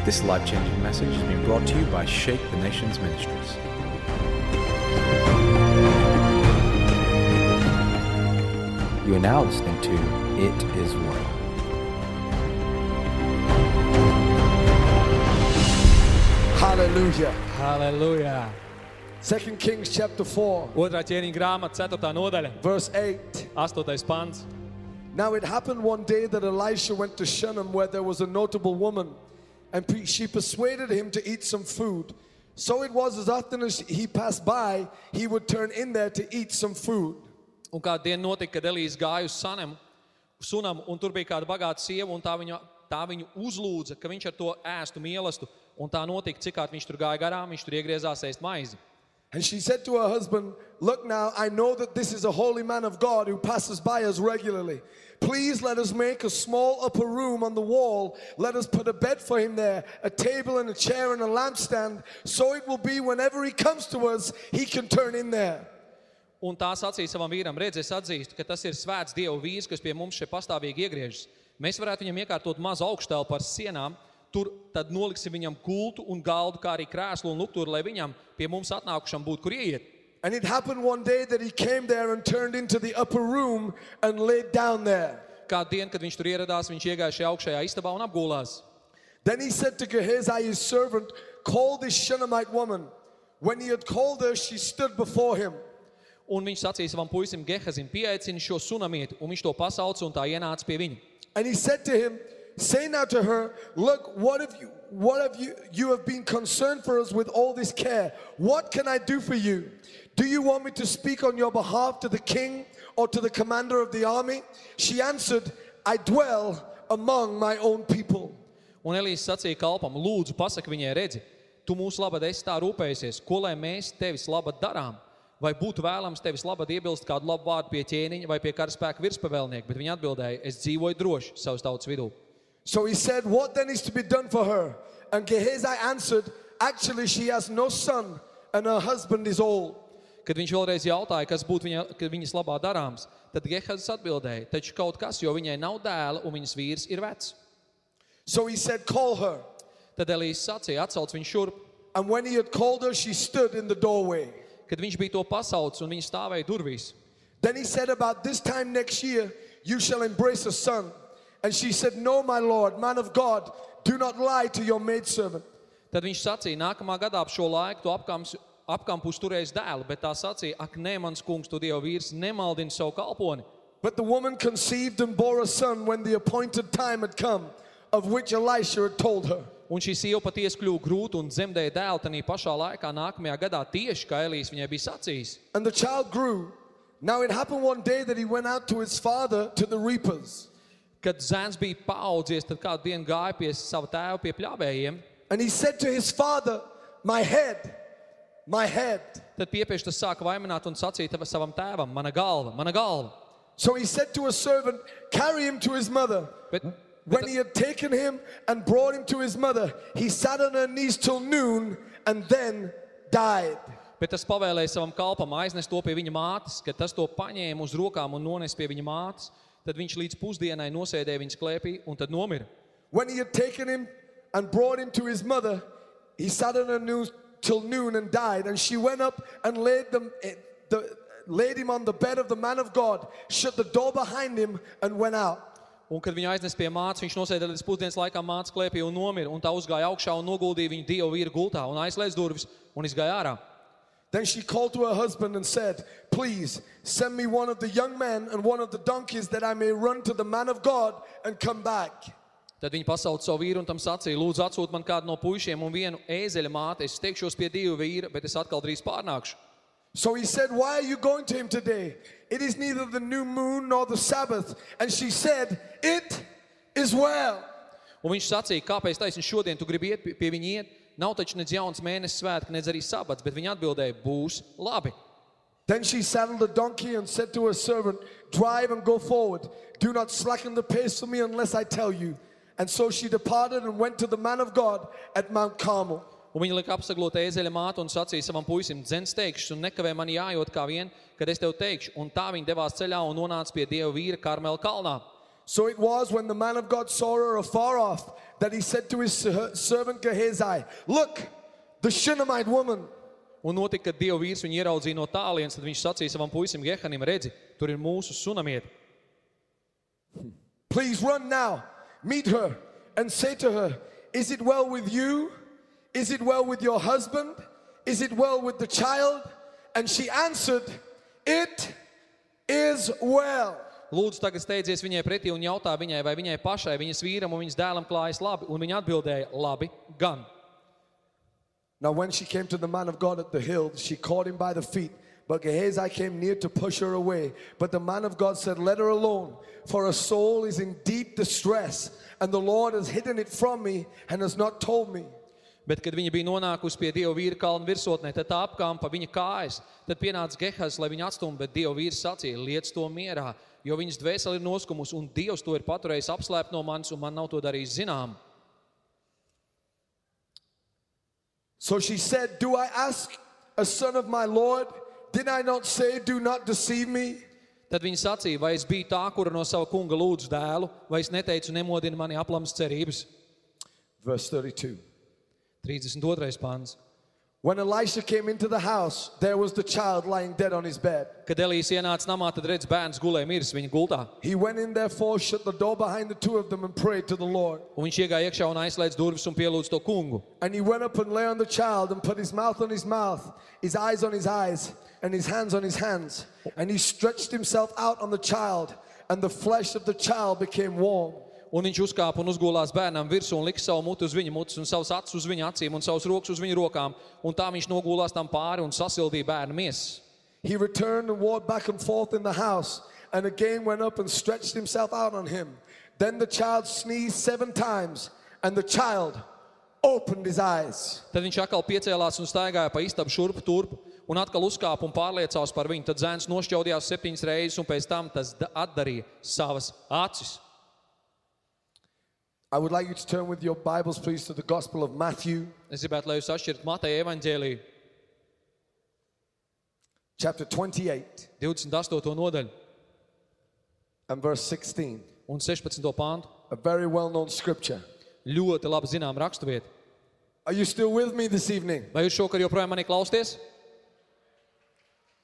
This life-changing message has been brought to you by Shake the Nations Ministries. You are now listening to It Is Well. Hallelujah. Halleluja. 2 Kings chapter 4, Otrā ķēniņa grāmata, 4. nodaļa, verse 8. 8. pants. Now it happened one day that Elisha went to Shunem where there was a notable woman, and she persuaded him to eat some food. So it was as often as he passed by, he would turn in there to eat some food. Un kādu dienu notika, kad Elijas gāja uz Sunam, un tur bija kāda bagāta sieva, un tā viņu uzlūdza, ka viņš ar to ēstu mielastu. Un tā notika, cik kārt viņš tur gāja garām, viņš tur iegriezās ēst maizi. And she said to her husband, "Look now, I know that this is a holy man of God who passes by us regularly. Please let us make a small upper room on the wall. Let us put a bed for him there, a table and a chair and a lampstand, so it will be whenever he comes to us, he can turn in there." Un tā sacīja savam vīram, redz, es atzīstu, ka tas ir svēts Dievu vīrs, kas pie mums šeit pastāvīgi iegriežas. Mēs varētu viņam iekārtot mazu augštelpu ar sienām, tur tad noliksim viņam gultu un galdu, kā arī krēslu un lukturu, lai viņam pie mums atnākušam būtu, kur ieiet. And it happened one day that he came there and turned into the upper room and laid down there. Kādu dienu, kad viņš tur ieradās, viņš iegāja šajā augšējā istabā un apgulās. Then he said to Gehazi, his servant, "Call this Shunammite woman." When he had called her, she stood before him. Un viņš sacīja savam puisim Gehazim, pieaicini šo sunamieti, un viņš to pasauca un tā ienāca pie viņa. And he said to him, "Say now to her, look, what have you have been concerned for us with all this care. What can I do for you? Do you want me to speak on your behalf to the king or to the commander of the army?" She answered, "I dwell among my own people." Un Elijas sacīja kalpam, lūdzu, pasaka viņai, redzi, tu mūsu labad esi tā rūpējusies, ko lai mēs tevis labad darām? Vai būtu vēlams tevis labad iebilst kādu labu vārdu pie ķēniņa vai pie karaspēka virspavēlnieka? Bet viņa atbildēja, es dzīvoju droši savas tautas vidū. So he said, "What then is to be done for her?" And Gehazi answered, "Actually, she has no son, and her husband is old." Kad viņš vēlreiz jautāja, kas būtu viņas labā darāms, tad Gehazis atbildēja, taču kaut kas, jo viņai nav dēla un viņas vīrs ir vecs. So he said, "Call her." Tad Elijas sacīja, atsauc viņu šurp. And when he had called her, she stood in the doorway. Kad viņš bija to pasaucis un viņa stāvēja durvīs. Then he said, "About this time next year, you shall embrace a son." And she said, "No, my lord, man of God, do not lie to your maidservant." Tad viņš sacīja, nākamā gadā ap šo laiku tu apkampus turēs dēlu, bet tā sacīja, ak, nē, mans kungs, tu Dieva vīrs, nemaldini savu kalponi. But the woman conceived and bore a son when the appointed time had come, of which Elisha had told her. Un šī sieva patiesi kļuva grūta un dzemdēja dēlu tanī pašā laikā nākamajā gadā tieši, kā Elijas viņai bija sacījis. And the child grew. Now it happened one day that he went out to his father to the reapers. Kad zēns bija paaudzies, tad kādu dienu gāja pie sava tēva pie pļāvējiem. And he said to his father, "My head, my head." Tad piepieštas sāka vaimanāt un sacīja savam tēvam, mana galva, mana galva. So he said to a servant, "Carry him to his mother." When he had taken him and brought him to his mother, he sat on her knees till noon and then died. Bet tas pavēlēja savam kalpam aiznest to pie viņa mātes, kad tas to paņēma uz rokām un nones pie viņa mātes, tad viņš līdz pusdienai nosēdēja viņas klēpī un tad nomira. When he had taken him and brought him to his mother, he sat on her knees till noon and died. And she went up and laid him on the bed of the man of God, shut the door behind him and went out. Un kad viņu aiznes pie mātes, viņš nosēdēja līdz pusdienas laikā mātes klēpī un nomira, un tā uzgāja augšā un noguldīja viņu Dieva vīra gultā un aizslēdz durvis un izgāja ārā. Then she called to her husband and said, "Please send me one of the young men and one of the donkeys that I may run to the man of God and come back." Tad viņa pasauca savu vīru un tam sacīja, lūdzu atsūt man kādu no puišiem un vienu ēzeļa māti, es steigšos pie Dieva vīra, bet es atkal drīz pārnākšu. So he said, "Why are you going to him today? It is neither the new moon nor the Sabbath." And she said, "It is well." Un viņš sacīja, kāpēc taisni šodien tu gribi iet pie viņa iet? Nav taču nedz jauns mēnesis svētki, nedz arī sabats, bet viņa atbildēja, būs labi. Then she saddled a donkey and said to her servant, "Drive and go forward. Do not slacken the pace for me unless I tell you." And so she departed and went to the man of God at Mount Carmel. Un viņa lika apsaglot ēzeļa mātu un sacīja savam puisim, dzen steigšus un nekavē mani jājot kā vien, kad es tev teikšu. Un tā viņa devās ceļā un nonāca pie Dieva vīra Karmela kalnā. So it was when the man of God saw her afar off that he said to his servant Gehazi, look, the Shunammite woman. Un notika, kad Dieva vīrs viņu ieraudzīja no tālienes, tad viņš sacīja savam puisim Gehanim, redzi, tur ir mūsu sunamiete. Please run now, meet her, and say to her, is it well with you? Is it well with your husband? Is it well with the child? And she answered, it is well. Lūdzu, tagad steidzies viņai pretī un jautā viņai vai viņai pašai, viņas vīram un viņas dēlam klājas labi, un viņa atbildēja, labi, gan. Now when she came to the man of God at the hill, she caught him by the feet, but Gehazi came near to push her away. But the man of God said, let her alone, for her soul is in deep distress, and the Lord has hidden it from me and has not told me. Bet, kad viņa bija nonākusi pie Dieva vīra kalna virsotnē, tad tā apkāmpa viņa kājas. Tad pienāca Gehazis, lai viņu atstumtu, bet Dieva vīrs sacīja, liec to mierā, jo viņas dvēsele ir noskumusi, un Dievs to ir paturējis apslēpt no manis, un man nav to darījis zinām. So she said, do I ask a son of my Lord? Did I not say, do not deceive me? Tad viņa sacīja, vai es biju tā, kura no sava kunga lūdzu dēlu, vai es neteicu, nemodini mani aplams cerības. Verse 32. 32. pāns. When Elisha came into the house, there was the child lying dead on his bed. Kad Elijas ienāca namā, tad redz bērns gulēja miris viņa gultā. He went in therefore, shut the door behind the two of them and prayed to the Lord. Un viņš iegāja iekšā un aizslēdz durvis un pielūdz to kungu. And he went up and lay on the child and put his mouth on his mouth, his eyes on his eyes, and his hands on his hands. And he stretched himself out on the child, and the flesh of the child became warm. Un viņš uzkāpa un uzgulās bērnam virsū un lika savu muti uz viņa mutis un savus acis uz viņa acīm un savus rokas uz viņa rokām. Un tā viņš nogulās tam pāri un sasildīja bērnu miesas. He returned and walked back and forth in the house, and again went up and stretched himself out on him. Then the child sneezed 7 times, and the child opened his eyes. Tad viņš atkal piecēlās un staigāja pa istabu šurpu turpu un atkal uzkāpa un pārliecās par viņu. Tad zēns nošķaudījās 7 reizes un pēc tam tas atdarīja savas acis. I would like you to turn with your Bibles, please, to the Gospel of Matthew, Es gribētu, lai jūs atšķirat Mateja evaņģēliju, chapter 28, 28. nodaļu and verse 16. un 16. pāntu. A very well-known scripture. Ļoti labi zinām raksturvieta. Are you still with me this evening? Vai jūs šokar joprojām mani klausties?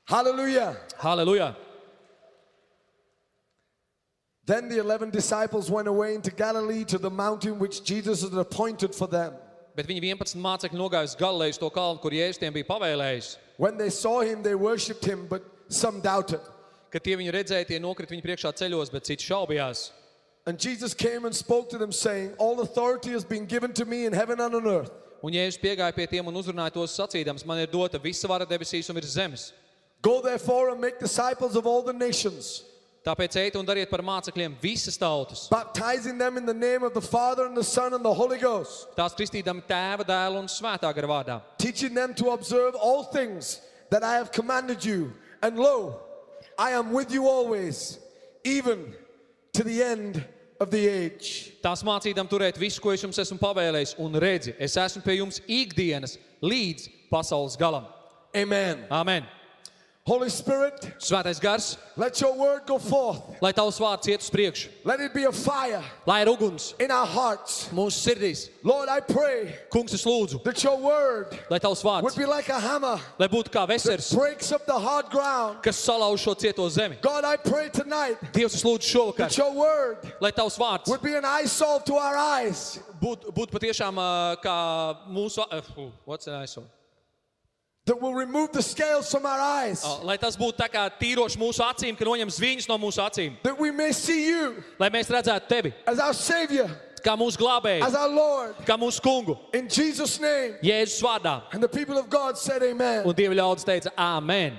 Hallelujah. Halleluja! Then the 11 disciples went away into Galilee to the mountain which Jesus had appointed for them. Bet viņi 11 mācekļi nogāja uz Galilejas to kalnu, kur Jēzus tiem bija pavēlējis. When they saw him, they worshipped him, but some doubted. Kad tie viņu redzēja, tie nokrit viņu priekšā ceļos, bet citi šaubījās. And Jesus came and spoke to them, saying, all authority has been given to me in heaven and on earth. Un Jēzus piegāja pie tiem un uzrunāja tos sacīdams, man ir dota visa vara debesīs un virs zemes. Go therefore and make disciples of all the nations, Tāpēc ejiet un dariet par mācekļiem visas tautas, baptizing them in the name of the Father and the Son and the Holy Ghost, tās kristīdami Tēva, Dēla un Svētā gara vārdā, teaching them to observe all things that I have commanded you. And lo, I am with you always, even to the end of the age. tās mācīdam turēt visu, ko es jums esmu pavēlējis, un redzi, es esmu pie jums ikdienas līdz pasaules galam. Amen. Amen. Holy Spirit, Svētais gars, let your word go forth. lai tavs vārds iet uz priekšu, Let it be a fire lai ir uguns in our hearts. mūsu sirdīs. Lord, I pray Kungs, es lūdzu, that your word lai tavs would vārds, be like a hammer lai būtu kā that vesers, breaks up the hard ground. kas salauž šo cieto zemi. God, I pray tonight Dievs, es lūdzu šovakar, that your word lai tavs vārds would be an eye salve to our eyes. būtu patiešām kā mūsu, what's an ISO? That will remove the scales from our eyes. Lai tas būtu tā kā tīroši mūsu acīm, ka noņem zviņas no mūsu acīm. That we may see you Lai mēs redzētu tevi as our Savior, kā mūsu glābēju, as our Lord. kā mūsu kungu, In Jesus' name. Jēzus vārdā. And the people of God said amen. Un Dieva ļaudis teica, āmen.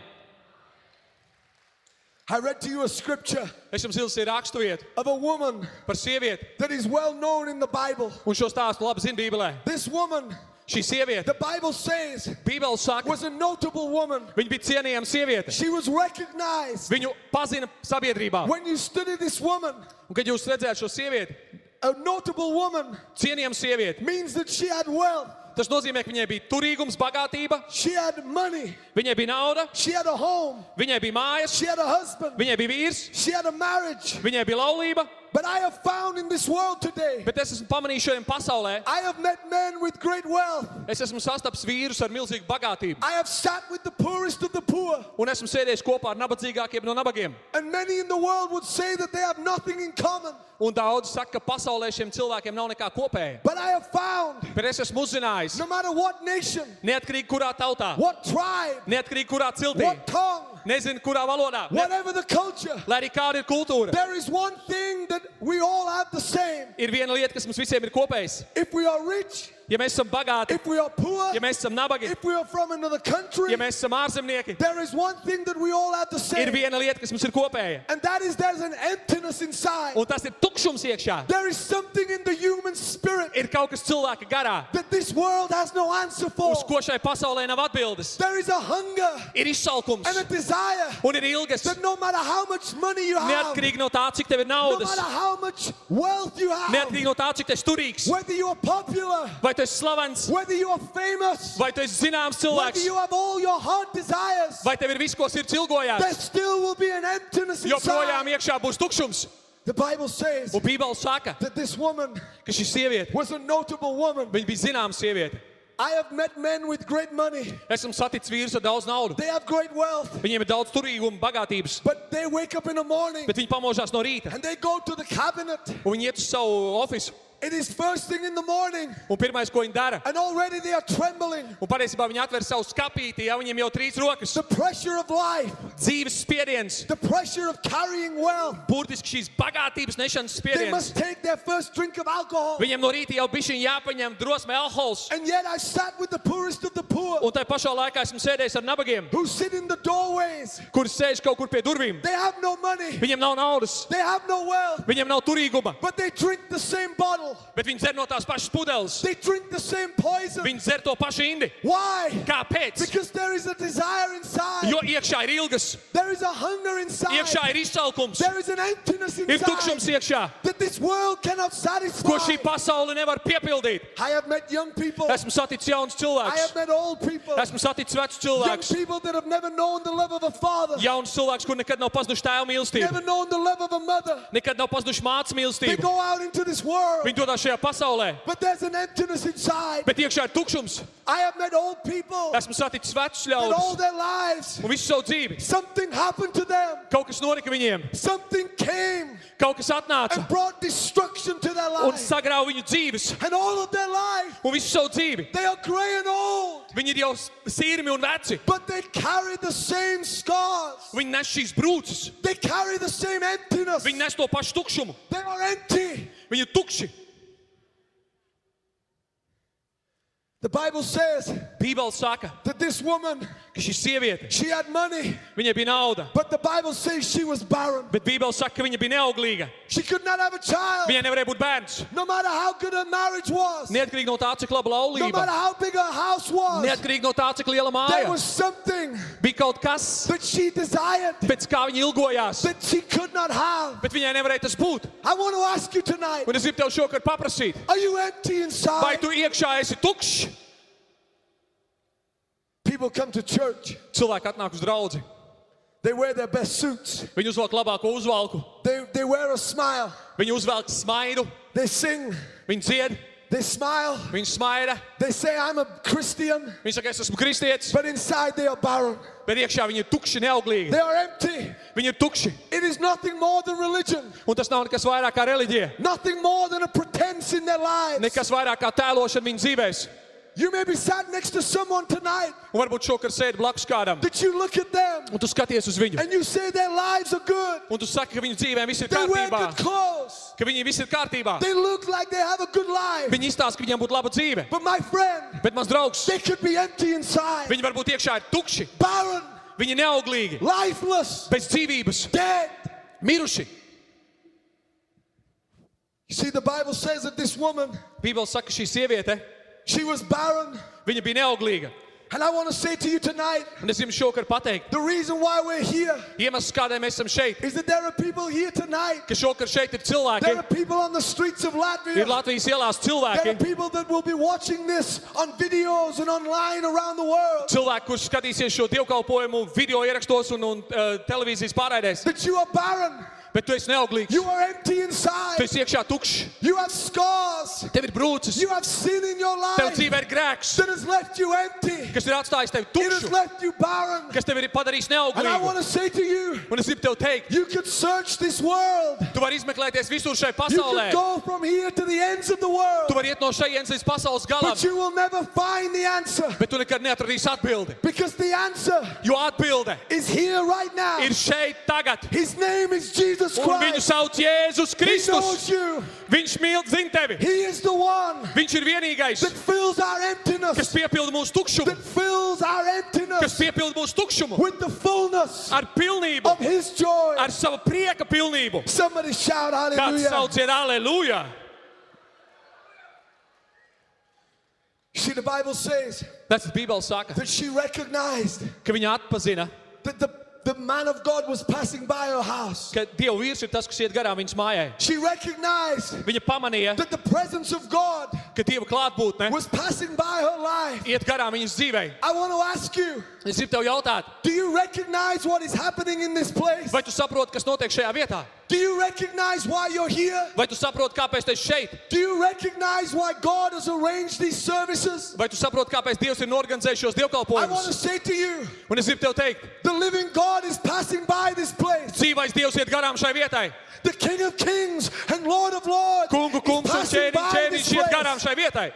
I read to you a scripture Es jums ilsi raksturvietu of a woman par sievieti, that is well known in the Bible. un šo stāstu labi zina Bībelē. This woman, Šī sieviete, the Bible says, Bībele saka, was a notable woman. viņa bija cienījama sieviete. She was recognized. Viņu pazina sabiedrībā. When you study this woman, Un kad jūs redzējāt šo sievieti, a notable woman cienījama sievieti, means that she had wealth. tas nozīmē, ka viņai bija turīgums, bagātība, She had money. viņai bija nauda, She had a home. viņai bija mājas, She had a husband. viņai bija vīrs, She had a marriage. viņai bija laulība, But I have found in this world today, Bet es esmu pamanījis šodien pasaulē, I have met men with great wealth. es esmu sastaps vīrus ar milzīgu bagātību. I have sat with the poorest of the poor. Un esmu sēdējis kopā ar nabadzīgākiem no nabagiem. And many in the world would say that they have nothing in common. Un daudz saka, ka pasaulē šiem cilvēkiem nav nekā kopēja. But I have found, Bet es esmu uzzinājis, no matter what nation, neatkarīgi kurā tautā, what tribe, neatkarīgi kurā ciltī, what tongue, nezinu kurā valodā, whatever the culture, lai arī kāda ir kultūra, there is one thing that we all have the same. ir viena lieta, kas mums visiem ir kopējs. If we are rich, Ja mēs esam bagāti, if we are poor, ja mēs esam nabagi, if we are from another country, ja mēs esam ārzemnieki, there is one thing that we all have the ir same. viena lieta, kas mums ir kopēja. And that is there's an emptiness inside. Un tas ir tukšums iekšā. There is something in the human spirit Ir kaut kas cilvēka garā, that this world has no answer for. uz ko šai pasaulē nav atbildes. There is a hunger Ir izsalkums and a desire un ir ilgas. that no matter how much money you have, Neatkarīgi no tā, cik tev ir no naudas, matter how much wealth you have, neatkarīgi no tā, cik tu esi turīgs, whether you are popular, vai tu esi slavens, whether you are famous, vai tu esi zināms whether cilvēks, you have all your heart desires, vai tev ir viss, ko sirds there ilgojās, still will be an emptiness joprojām inside. iekšā būs tukšums. The Bible says Un Bībele saka, that this woman ka šī sieviete, was a notable woman. viņa bija zināma sieviete. I have met men with great money. Esmu saticis vīrus ar daudz naudas. They have great wealth, Viņiem ir daudz turīguma, bagātības, but they wake up in the morning bet viņi pamožās no rīta. and they go to the cabinet. Un viņi iet uz savu ofisu. It is first thing in the morning, Un pirmais, ko viņi dara, and already they are trembling. un patiesībā viņi atver savu skapīti, ja viņiem jau 3 rokas. The pressure of life, Dzīves spiediens, the pressure of carrying wealth. burtiski šīs bagātības nešanas They spiediens. must take their first drink of alcohol. Viņiem no rīta jau bišķiņ jāpaņem drosme alkohols. And yet I sat with the poorest of the poor Un tai pašā laikā esmu sēdējis ar nabagiem, who sit in the doorways. kuri sēž kaut kur pie durvīm. They have no money. Viņiem nav naudas, They have no wealth. viņiem nav turīguma, But they drink the same bottle. bet viņi dzer no tās pašas pudeles. They drink the same poison. Viņi dzer to pašu indi. Why? Kāpēc? Because there is a desire inside. Jo iekšā ir ilgas, There is a hunger inside. iekšā ir izsalkums, There is an emptiness ir tukšums inside iekšā, that this world cannot satisfy. ko šī pasaule nevar piepildīt. I have met young people. Esmu saticis jauns I cilvēks, have met old people. esmu saticis vecus Young cilvēkus, people that have never known the love of a father. jauns cilvēks, kur nekad nav pazuduši tēva mīlestību, Never known the love of a mother. nekad nav pazuduši mātes They mīlestību. go out into this world, Viņi dodas šajā pasaulē, but there's an emptiness inside. bet iekšā ir tukšums. I have met old people Esmu saticis vecus that all ļaudis their lives, un visu savu dzīvi. something happened to them. Kaut kas notika viņiem, Something came kaut kas atnāca and brought destruction to their un lives. sagrauj viņu dzīves And all of their life, un visu savu dzīvi. they are gray and old, Viņi ir jau sīrmi un veci. but they carry the same scars. Viņi nes šīs brūces, They carry the same emptiness. viņi nes to pašu tukšumu. They are empty. Viņi ir tukši. The Bible says Bībele saka, that this woman, ka šī sieviete, she had money, viņai bija nauda, but the Bible says she was barren. bet Bībele saka, ka viņa bija neauglīga. She could not have a child, Viņai nevarēja būt bērns. no matter how good her marriage was, Neatkarīgi no tā, cik laba no laulība, matter how big her house was. neatkarīgi no tā, cik liela There māja, was something bija kaut kas, that she desired pēc kā viņa ilgojās, that she could not have. bet viņai nevarēja tas būt. I want to ask you tonight, Un es gribu tev šokar paprasīt, are you empty vai inside? tu iekšā esi tukšs? People come to church, Cilvēki atnāk uz draudzi, they wear their best suits, viņi uzvelk labāko uzvalku, they wear a smile, viņi uzvelk smaidu, they sing, viņi dzied, they smile, viņi smaida, they say, I'm a Christian, viņi saka, es esmu kristietis, but inside they are barren. bet iekšā viņi ir tukši, neauglīgi, They are empty. viņi ir tukši. It is nothing more than religion, Un tas nav nekas vairāk kā reliģija, nothing more than a pretense in their lives. nekas vairāk kā tēlošana viņu dzīvēs. You may be sat next to someone tonight Un varbūt šokar sēdi blakus kādam, that you look at them un tu skaties uz viņu, and you say their lives are good. un tu saki, ka viņu dzīvēm viss ir They wear kārtībā, good clothes. ka viņi viss ir kārtībā. They look like they have a good life. Viņi izstāsta, ka viņiem būtu laba dzīve, But my friend, bet mans draugs, they could be empty inside, viņi varbūt iekšā ir tukši, barren, viņi ir neauglīgi, lifeless, bez dzīvības, dead. miruši. You see, the Bible says that this woman, Bībele saka, ka šī sieviete, she was barren. viņa bija neauglīga. And I want to say to you tonight, Un es jums šokar pateikt, the reason why we're here iemesls, kādēļ mēs esam šeit, is that there are people here tonight. ka šokar šeit ir There cilvēki, are people on the streets of ir Latvia. Latvijas ielās There are cilvēki, people that will be watching this on videos and online around the world. cilvēki, kurš skatīsies šo dievkalpojumu video ierakstos un televīzijas pārraidēs. That you are barren. Bet tu esi neauglīgs. You are empty Tu inside. esi iekšā tukšs. You have scars. Tev ir brūces. You have sin in your Tev life dzīvē ir grēks, that has left you empty. kas ir atstājis tevi It has tukšu, left you barren. kas tev ir padarījis And I want neauglīgu. to say to you, Un es gribu tev teikt, you could search this world. tu vari izmeklēties visur šai You pasaulē. could go from here to the ends of the Tu world. vari iet no šejienes līdz pasaules galam, But you will never find the answer. bet tu nekad neatradīsi atbildi. Because the answer Jo atbilde is here right now. ir šeit tagad. His name is Jesus Un viņu Christ. sauc Jēzus He Kristus. knows you. Viņš mīl, zina tevi. He is the one Viņš ir vienīgais, that fills our kas emptiness. piepilda mūsu tukšumu, That fills our kas emptiness piepilda mūsu tukšumu with the fullness ar pilnību, of His joy. ar savu prieka pilnību. Somebody shout Kāds hallelujah. sauciet aleluja. See, the Bible says Tas Bībele saka, that she recognized ka viņa atpazina, that the man of God was passing by her house. ka Dieva vīrs ir tas, kas iet garām viņas mājai. She recognized Viņa pamanīja, that the presence of God ka Dieva klātbūtne was passing by her life. iet garām viņas dzīvei. I want to ask you, Es gribu tev jautāt, do you recognize what is happening in this place? vai tu saproti, kas notiek šajā vietā? Do you recognize why you're here? Vai tu saproti, kāpēc tu esi šeit? Do you recognize why God has arranged these services? Vai tu saproti, kāpēc Dievs ir norganizējis šos I want to dievkalpojumus? say to you, Un es gribu tev teikt, the living God is passing by this place. dzīvais Dievs iet garām šai vietai. The King of Kings and Lord of Lords Kungu kungs is un passing by ķēniņš this iet garām place. šai vietai.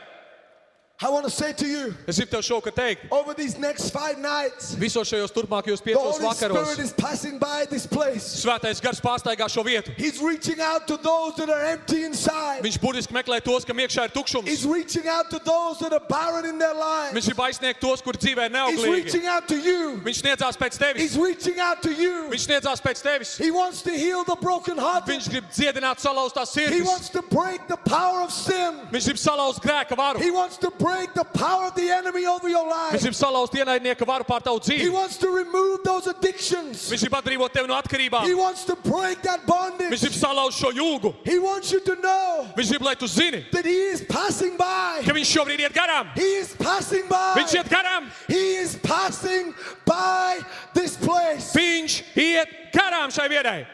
I want to say to you, Es gribu tev šovakar teikt, over these next 5 nights, visos šajos turpmākajos the 5 Holy vakaros Spirit is passing by this place. svētais gars pārstaigā šo vietu. He's reaching out to those that are empty inside. Viņš burtiski meklē tos, kam iekšā ir tukšums. He's reaching out to those that are barren in their lives. Viņš grib aizsniegt tos, kur dzīvē ir He's neauglīgi. reaching out to you. Viņš sniedzās pēc tevis. He's reaching out to you. Viņš sniedzās pēc tevis. He wants to heal the broken heart. Viņš grib dziedināt salauztās He sirdis. wants to break the power of sin. Viņš grib salauzt grēka varu. He wants to break the power of the enemy over your Viņš life. grib salauzt ienaidnieka varu pār tavu He dzīvi. wants to remove those addictions. Viņš grib atbrīvot tevi no atkarībām. He wants to break that Viņš bondage. grib salauzt šo jūgu. He wants you to know Viņš grib, lai tu zini, that He is passing by. ka viņš šobrīd iet garām. He is passing by. Viņš iet garām. He is passing by this place. Viņš iet garām šai vietai.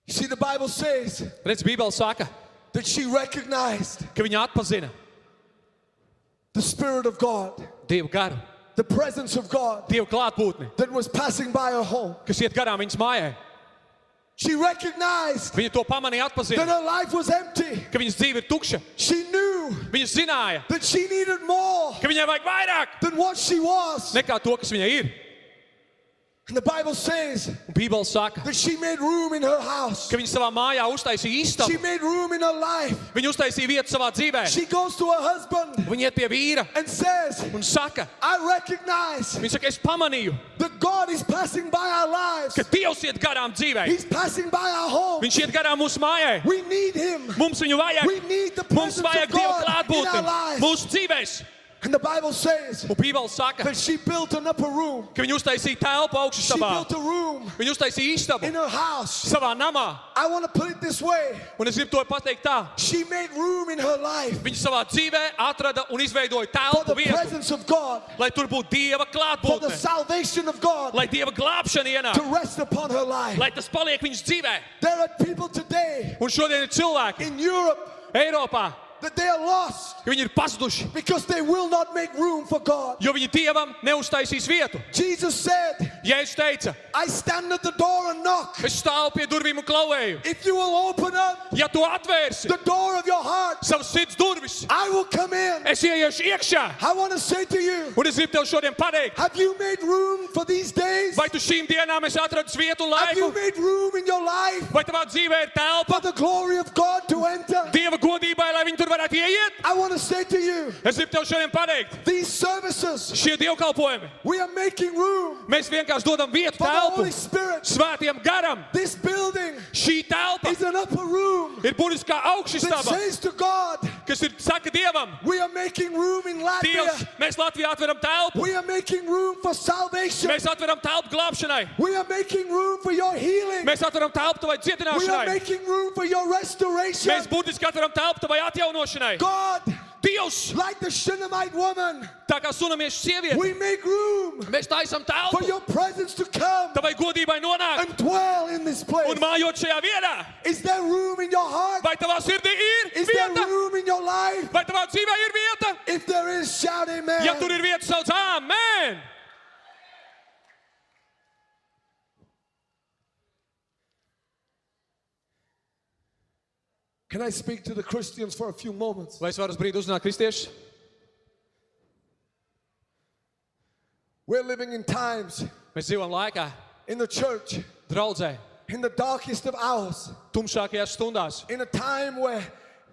You see, the Bible says Redz, Bībele saka, that she recognized ka viņa atpazina the Spirit of God, Dievu garu, the presence of God Dievu klātbūtni, that was passing by her home. kas iet garām viņas mājai. She recognized Viņa to pamanīja, that atpazina, her life was empty. ka viņas dzīve ir tukša. She knew Viņa zināja, that she needed more ka viņai vajag vairāk than what she was. nekā to, kas viņai ir. And the Bible says Un Bībele saka, that she made room in her house. ka viņa savā mājā uztaisīja She istabu. made room in her life. Viņa uztaisīja vietu savā dzīvē. She goes to her husband Viņa iet pie vīra and says, un saka, I recognize viņa saka, es pamanīju, that God is passing by our lives. ka Dievs iet garām dzīvē. He's passing by our home. Viņš iet garām mūsu mājai. We need Him. Mums viņu vajag. We need the Mums presence vajag of Dievu God in our klātbūtni lives. mūsu dzīvēs. And the Bible says Un Bībele saka, that she built an upper room. ka viņa uztaisīja telpu She augšstabā. built a room Viņa uztaisīja istabu in her house. savā namā. I want to put it this way. Un es gribu to pateikt tā. She made room in her life Viņa savā dzīvē atrada un izveidoja for the telpu vietu, presence of God, lai tur būtu Dieva for the klātbūtne, salvation of God lai Dieva glābšana to ienāk, rest upon her life. lai tas paliek viņas dzīvē. There are people today Un šodien ir cilvēki in Europe Eiropā, that they are lost ka viņi ir pazuduši, because they will not make room for God. jo viņi Dievam neuztaisīs vietu. Jesus said, Jēzus teica, I stand at the door and knock. es stāvu pie durvīm un klauvēju. If you will open up Ja tu atvērsi the door of your heart, savas sirds durvis, I will come in. es ieiešu iekšā. I want to say to you, Un es gribu tev šodien pateikt, have you made room for these days? vai tu šīm dienām esi atradis vietu un Have you laiku, made room in your life vai tavā dzīvē ir telpa for the glory of God to enter? Dieva godībai, lai viņi tur varētu ieiet? I want to say to you, Es gribu tev šodien pateikt, these services, šie dievkalpojumi, we are making room mēs vienkārši dodam vietu for the telpu Holy Spirit. svētiem garam. This building Šī telpa is an upper room ir burtiskā that augšstaba, says to God, kas ir saka Dievam, we are making room in Dievs, Latvia. mēs Latvijā atveram telpu, We are making room for salvation. mēs atveram telpu glābšanai, We are making room for your healing. mēs atveram telpu tavai We are dziedināšanai, making room for your restoration. mēs burtiski atveram telpu tavai atjaunošanai. God Dievs, like the Shunammite woman, tā kā sunamiešu sieviete, we make room mēs taisam for telpu, your presence to come tavai godībai nonākt and dwell in this place. un mājot šajā vietā. Is there room in your heart? Vai tavā sirdī ir Is there vieta? room in your life? Vai tavā dzīvē ir vieta? If there is, shout amen. Ja tur ir vieta, sauc āmen! Can I speak to the Christians for a few moments? Vai es varu uz brīdi uzrunāt kristiešus? We're living in times Mēs dzīvojam laikā, in the church, draudzē, in the darkest of hours, tumšākajās stundās, in a time where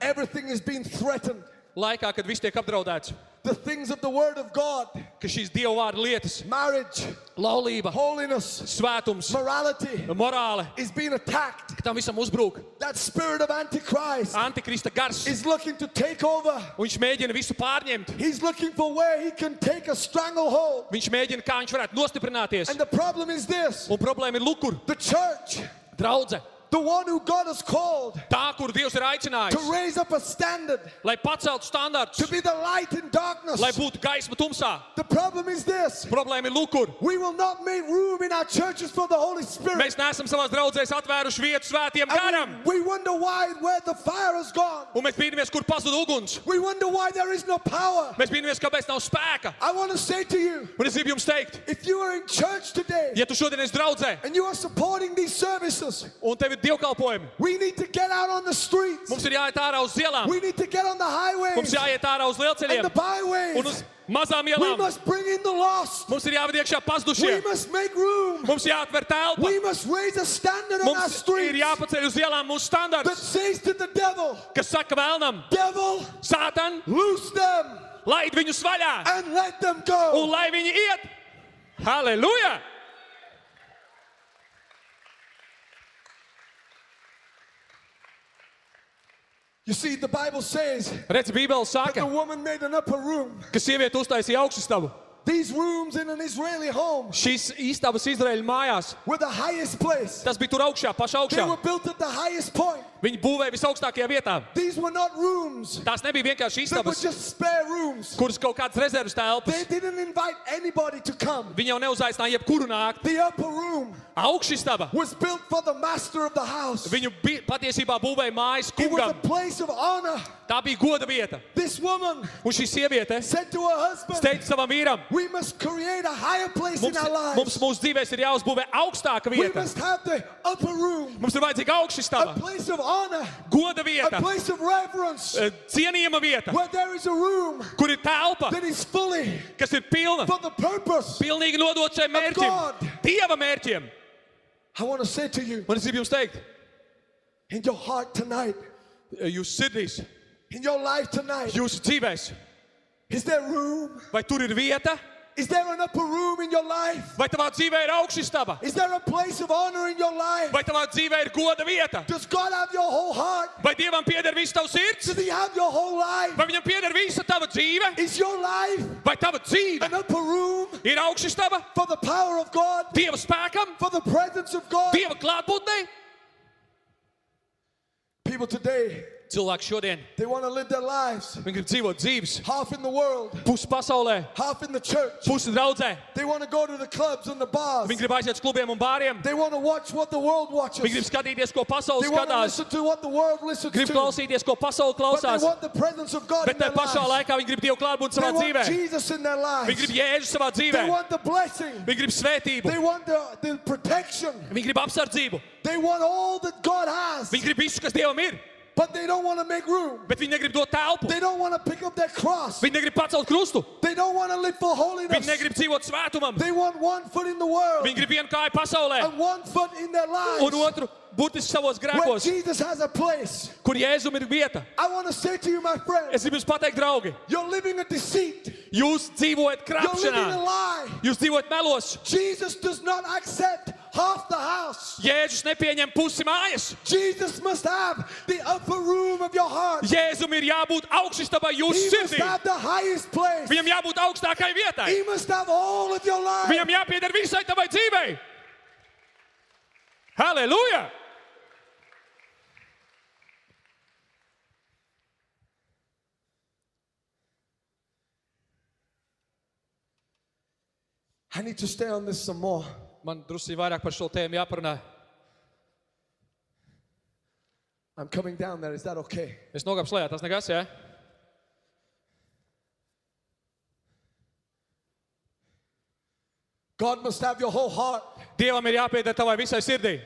everything is being threatened. laikā, kad viss tiek apdraudēts, The things of the Word of God, ka šīs Dieva vārda lietas, marriage, laulība, holiness, svētums, morality morāle, is being attacked. ka tam visam uzbrūk. That spirit of Antichrist Antikrista gars, is looking to take over. viņš mēģina visu pārņemt. He's looking for where he can take a stranglehold. Viņš mēģina, kā viņš varētu nostiprināties. And the problem is this: Un problēma ir lukur, the church, draudze, the one who God has called tā, kur Dievs ir to aicinājis, raise up a standard, lai paceltu standartus, to be the light in darkness. lai būtu gaisma tumsā. The problem is this: Problēma ir lukur. we will not make room in our churches for the Holy Spirit. Mēs neesam savās draudzēs atvēruši vietu svētiem garam. And we wonder where the fire has gone. Un mēs brīnamies, kur pazuda uguns. We wonder why there is no power. Mēs brīnamies, kāpēc nav spēka. I want to say to you, Un es gribu jums teikt, if you are in church today ja tu šodien esi draudzē and you are supporting these services, un tev ir dievkalpojumi, we need to get out on the streets. mums ir jāiet ārā uz ielām, We need to get on the mums highways jāiet ārā uz and lielceļiem the byways. un uz mazām We ielām. must bring in the lost. Mums ir jāved iekšā We pazudušie. must make room. Mums jāatver telpa. We must raise a standard on our Mums ir streets jāpaceļ uz ielām mūsu that standarts, says to the devil, kas saka vēlnam, devil, Sātan, loose them laid viņus vaļā and let them un go. lai viņi iet. Halleluja! You see, the Bible says Redz, Bībele that the saka, woman made an upper room. ka sieviete uztaisīja augšustabu. These rooms in an Israeli home Šīs istabas Izraēļa mājās, were the highest place. tas bija tur augšā, pašā They augšā. were built at the highest point. Viņi būvēja visaugstākajā vietā. These were not rooms. Tās nebija vienkārši They were istabas, just spare rooms. kuras kaut kādas rezerves telpas. They didn't invite anybody to come. Viņi jau neuzaicināja jebkuru nākt. The upper room Augšistaba. was built for the master of the house. Viņu patiesībā būvēja mājas It was a kungam. place of honor. Tā bija goda vieta. This woman Un šī sieviete said to her husband, teica savam vīram, we must create a higher place in our lives. mūsu dzīvēs ir jāuzbūvē augstāka We vieta. must have the upper room, Mums ir vajadzīga a augšistaba, place of honor, goda a vieta, place of reverence, cienījama vieta, where there is a room kur ir telpa, that is fully kas ir pilna, for the purpose. pilnīgi nodot šiem mērķim, God. Dieva mērķiem. I want to say to you, Man es gribu jums teikt, in your heart tonight, jūsu sirdīs, in your life tonight, jūsu dzīvēs, is there room? vai tur ir vieta, Is there an upper room in your life? vai tavā dzīvē ir augšistaba, Is there a place of honor in your life? vai tavā dzīvē ir goda vieta, Does God have your whole heart? vai Dievam pieder viss tavs sirds, Does He have your whole life? vai viņam pieder visa tava dzīve, Is your life vai tava dzīve an upper room ir augšistaba, for the power of God, Dieva spēkam, for the presence of God? Dieva klātbūtnei? People today, Cilvēki šodien, they want to live their lives viņi grib dzīvot dzīves, half in the world, pusi pasaulē, half in the church. pusi draudzē. They want to go to the clubs and the bars. Viņi grib aiziet uz klubiem un bāriem, They want to watch what the world viņi grib watches. skatīties, ko pasaule They want to skatās, listen to what the world listens grib to. klausīties, ko pasaule But they klausās, want the presence of God in bet their tajā pašā lives. laikā viņi grib Dievu klātbūtni They savā want dzīvē. Jesus in their Viņi lives. grib Jēzu savā They dzīvē, want the blessing. viņi grib svētību, They want the protection. viņi grib apsardzību, They want all that God has. viņi grib visu, kas Dievam ir, But they don't want to make room. bet viņi negrib dot telpu, They don't want to pick up their cross. viņi negrib pacelt krustu, They don't want to live for viņi holiness. negrib dzīvot svētumam, They want one foot in the world viņi grib vienu kāju pasaulē and one foot in their un lives otru burtiski savos where grēkos, Jesus has a place. kur Jēzum ir vieta. I want to say to you, my friend, Es gribu jums pateikt, draugi, you're living a deceit. jūs dzīvojat You're living a krāpšanā, lie. jūs dzīvojat melos. Jesus does not accept half the house. Jēzus nepieņem pusi mājas. Jesus must have the upper room of your heart. Jēzum ir jābūt augšistabai He jūsu must sirdī. have the highest place. Viņam jābūt augstākai vietai. He must have all of your life. Viņam jāpieder visai tavai dzīvei. Halleluja! I need to stay on this some more. Man drusku vairāk par šo tēmu jāparunā. I'm coming down there. Is that okay? Es nokāpu slējā, tas nekas, jā? God must have your whole heart. Dievam ir jāpieder tavai visai sirdī.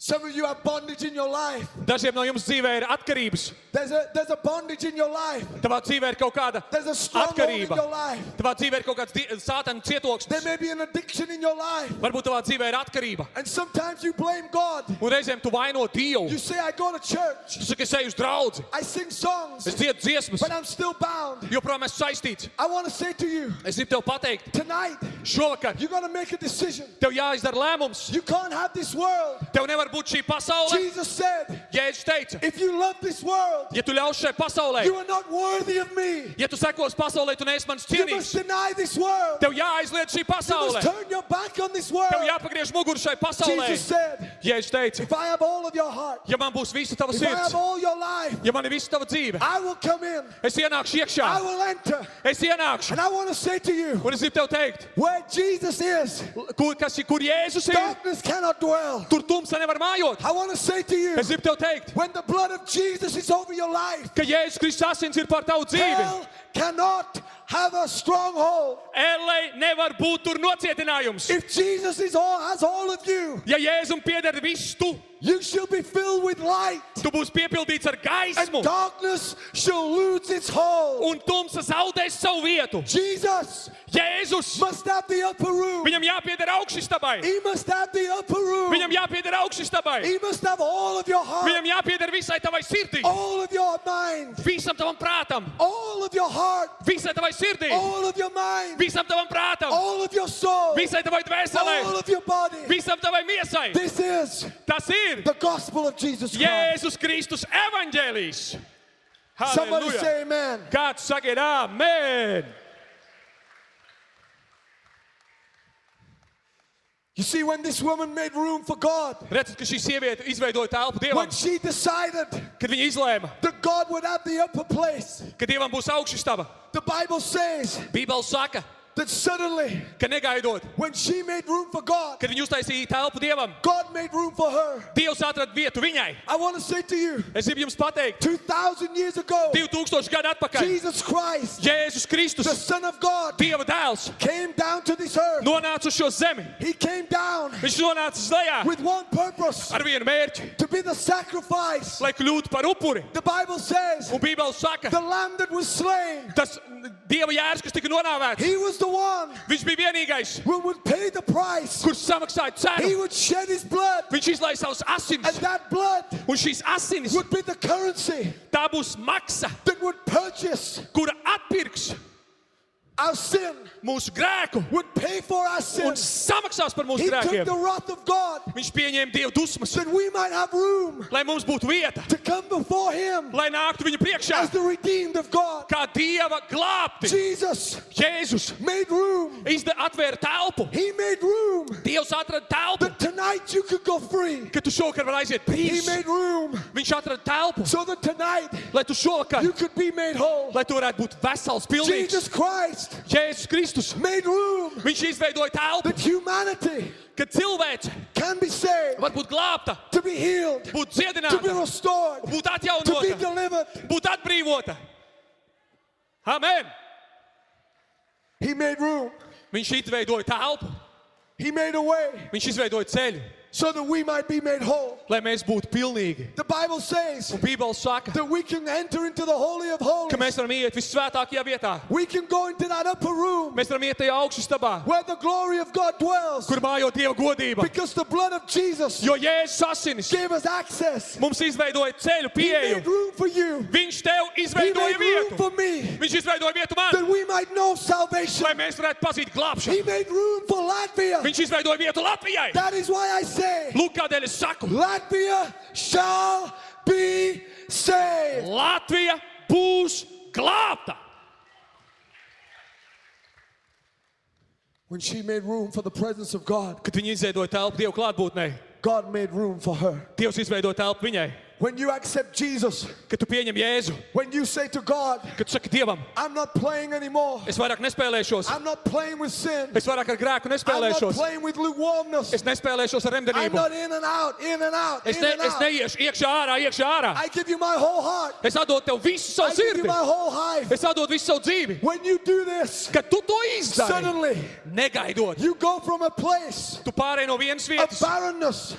Some of you have bondage in your life. Dažiem no jums dzīvē ir atkarības. There's a bondage in your life. Tavā dzīvē ir kaut kāda There's a stronghold in atkarība. your life. Tavā dzīvē ir kaut kāds sātana There cietoksnis. may be an addiction in your life. Varbūt tavā dzīvē ir atkarība. And sometimes you blame God. Un reizēm tu vaino Dievu. You say, I go to church. Tu saki, es eju uz draudzi. I sing songs. Es dziedu dziesmas. But I'm still bound. Joprojām esmu saistīts. I want to say to you, Es gribu tev pateikt, tonight, šovakar you're going to make a decision. tev jāizdara lēmums. You can't have this world. Tev nevar būt šī pasaule. Jesus said, Jēzus teica, if you love this world, ja tu ļaus šai pasaulē, you are not worthy of me. ja tu sekos pasaulē, tu neesi mans You must cienīgs. deny this world. Tev jāaizliedz šī You pasaule. must turn your back on this world. Tev jāpagriež muguru šai pasaulē. Jesus said, Jēzus teica, if I have all of your heart, ja man būs visa tava if I have sirds, all your life, ja man ir visa tava dzīve, I will come in. es ienākšu I iekšā. will enter. Es ienākšu. And I want to say to you, Un es gribu tev teikt, where Jesus is, kur Jēzus ir, darkness cannot dwell. tur tumsa nevar mājot. I want to say to you, Es gribu tev teikt, when the blood of Jesus is over your life, ka Jēzus Kristus asins ir par tavu dzīvi. hell cannot have a stronghold. Ellei nevar būt tur nocietinājums. If Jesus has all of you, Ja Jēzum pieder viss tu, you shall be filled with light, tu būsi piepildīts ar and gaismu. darkness shall lose its hold. Un tumsa zaudēs savu vietu. Jesus Jēzus, must have the upper room. viņam jāpieder augšstabai. He must have the upper room. Viņam jāpieder augšstabai. He must have all of your heart, Viņam jāpieder visai tavai sirdī. all of your mind, Visam tavam prātam. all of your heart, Visai tavai sirdī. all of your mind, Visam tavam prātam. all of your soul, Visai tavai all dvēselē. of your body. Visam tavai miesai. This is Tas ir the gospel of Jesus Christ. Jēzus Kristus evaņģēlijs. Somebody Halleluja. say amen. Kāds saka, amen. You see, when this woman made room for God, Redzat, ka šī sieviete izveidoja telpu Dievam, when she decided kad viņa izlēma, that God would have the upper place, ka Dievam būs augšstaba. the Bible says Bībele saka, that suddenly, ka negaidot, when she made room for God, kad viņa uztaisīja telpu Dievam, God made room for her. Dievs atrada vietu viņai. I want to say to you, Es gribu jums pateikt, 2,000 years ago, 2000 gadu atpakaļ Jesus Christ, Jēzus the Kristus, Son of God, Dieva dēls, came down to this earth. nonāca uz šo zemi. He came down Viņš nonāca uz lejā with one purpose, ar vienu mērķi, to be the sacrifice. lai kļūtu par upuri. The Bible says Un Bībele saka, the lamb that was slain, tas Dieva jērs, kas tika nonāvēts, he was the one viņš bija vienīgais, who would pay the price. kurš samaksāja He cenu. would shed his blood, Viņš izlaiž savus and asinis, that blood un šīs asinis, would be the currency tā būs maksa, that would purchase kura atpirks our sin, mūsu grēku would pay for our sin. un samaksās par mūsu He took grēkiem. the wrath of God Viņš pieņēma Dieva dusmas, that we might have room lai mums būtu vieta, to come before him lai nāktu viņa priekšā, as the redeemed of God. kā Dieva glābti. Jesus Jēzus made room. atvēra telpu. He made room Dievs atrada telpu, that tonight you could go free. ka tu šovakar vari aiziet He brīvs. made room Viņš atrada telpu, so that tonight lai tu šovakar, you could be made whole. lai tu varētu būt vesels, pilnīgs. Jesus Christ Jēzus Kristus, made room viņš izveidoja telpu, that humanity kad cilvēce can be saved, var būt glābta, to be healed, būt to be dziedināta, restored, būt to be atjaunota, delivered. būt atbrīvota. Amen! He made room. Viņš izveidoja telpu, He made a way viņš izveidoja ceļu, so that we might be made whole. lai mēs būtu pilnīgi. The Bible says Un Bībele saka, that we can enter into the Holy of Holies. ka mēs varam iet visvētākajā vietā. We can go into that upper room Mēs varam iet tajā augšstabā, where the glory of God dwells, kur mājo Dieva godība. because the blood of Jesus Jo Jēzus asinis gave us access. mums izveidoja ceļu He made pieeju. room for you. Viņš tev He izveidoja made room vietu. for me, Viņš izveidoja vietu man, that we might know salvation. lai mēs varētu pazīt glābšanu. He made room for Latvia. Viņš izveidoja vietu Latvijai. That is why I say, Lūk, kādēļ es saku, Latvia shall be saved. Latvija būs glābta. When she made room for the presence of God, Kad viņi izveidoja telpu Dieva klātbūtnei, God made room for her. Dievs izveidoja telpu viņai. When you accept Jesus, kad tu pieņem Jēzu, when you say to God, kad tu saki Dievam, I'm not playing anymore. es vairāk nespēlēšos, I'm not playing with sin. es vairāk ar grēku I'm not nespēlēšos, playing with lukewarmness. es nespēlēšos ar I'm remdenību, not in and out, in and out, es in and out. neiešu iekšā ārā. I give you my whole heart. Es atdodu tev visu I savu give you sirdi, my whole life. es atdodu visu savu dzīvi. When you do this, Kad tu to izdari, suddenly negaidot, you go from a place tu pārēj no vienas of vietas, barrenness.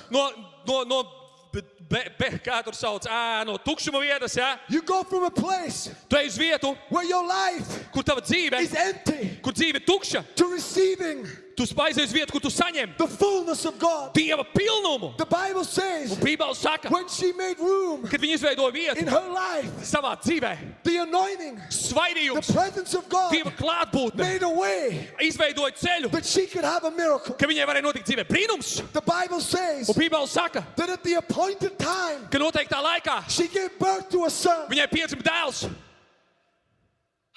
kā tur sauc, no tukšuma vietas, ja? You go from a place Tu ej uz vietu, where your life kur tava dzīve, is empty kur dzīve ir tukša, to receiving tu aizies uz vietu, kur tu saņem the fullness of God. Dieva pilnumu. The Bible says Un Bībele saka, when she made room kad viņi izveidoja in vietu her life, savā dzīvē, the anointing, the svaidījums, presence of God Dieva klātbūtne, made a way izveidoja ceļu, that she could have a miracle. ka viņai varēja notikt dzīvē brīnums. The Bible says Un Bībele saka, that at the appointed time, ka noteiktā laikā she gave birth to a son. viņai piedzima dēls.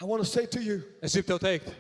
I want to say to you, Es gribu tev teikt,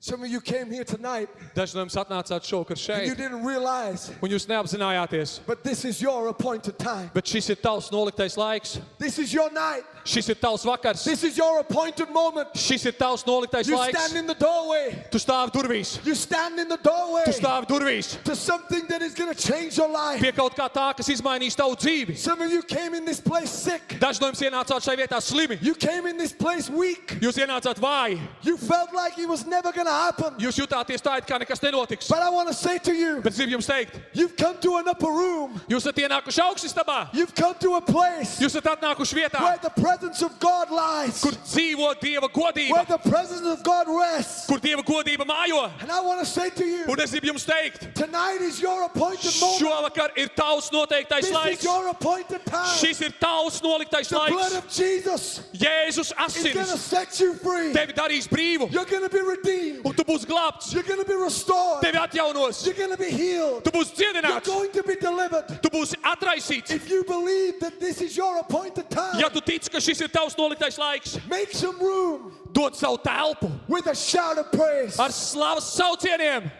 some of you came here tonight daži no jums atnācāt šovakar and you šeit, didn't realize, un jūs neapzinājāties, but this is your appointed time. bet šis ir tavs noliktais laiks, This is your night. šis ir tavs vakars, This is your appointed moment. šis ir tavs noliktais You laiks. stand in the doorway. Tu stāvi durvīs, You stand in the doorway tu stāvi durvīs to something that is going to change your life. pie kaut kā tā, kas izmainīs tavu dzīvi. Some of you came in this place sick. Daži no jums ienācāt šai vietā slimi, You came in this place weak. jūs ienācāt vāji, You felt like it was never going to happen. jūs jutāties tā, it kā nekas nenotiks. But I want to say to you, Bet es gribu jums teikt, you've come to an upper room. jūs esat ienākuši augstistabā, You've come to a place jūs esat atnākuši vietā, where the presence of God lies, kur dzīvo Dieva where godība, the presence of God rests. kur Dieva godība mājo. And I want to say to you, Un es gribu jums teikt, tonight is your appointed moment. šovakar ir tavs noteiktais This is laiks. your appointed time. Šis ir tavs noliktais The blood laiks. of Jesus Jēzus is going to asinis set you free. tevi darīs brīvu, You're going to be redeemed. un tu būsi glābts, You're going to be restored. tevi atjaunos, You're going to be healed. tu būsi You're dziedināts, going to be delivered. tu būsi atraisīts. If you believe that this is your appointed time, Ja tu tici, ka šis ir tavs noliktais laiks, make some room dod savu telpu with a shout of praise. ar slavas saucieniem.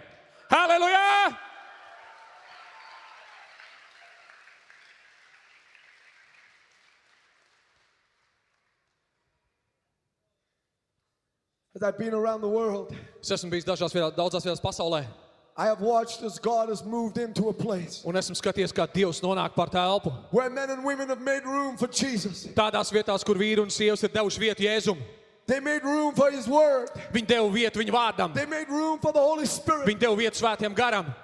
Halleluja! As I've been around the world, Es esmu bijis daudzās vietās pasaulē, I have watched as God has moved into a place un esmu skatījies, kā Dievs nonāk par telpu. where men and women have made room for Jesus. Tādās vietās, kur vīri un sievas ir devuši vietu Jēzum. They made room for His Word. Viņi deva vietu viņa vārdam, They made room for the Holy Spirit. viņi deva vietu svētiem garam.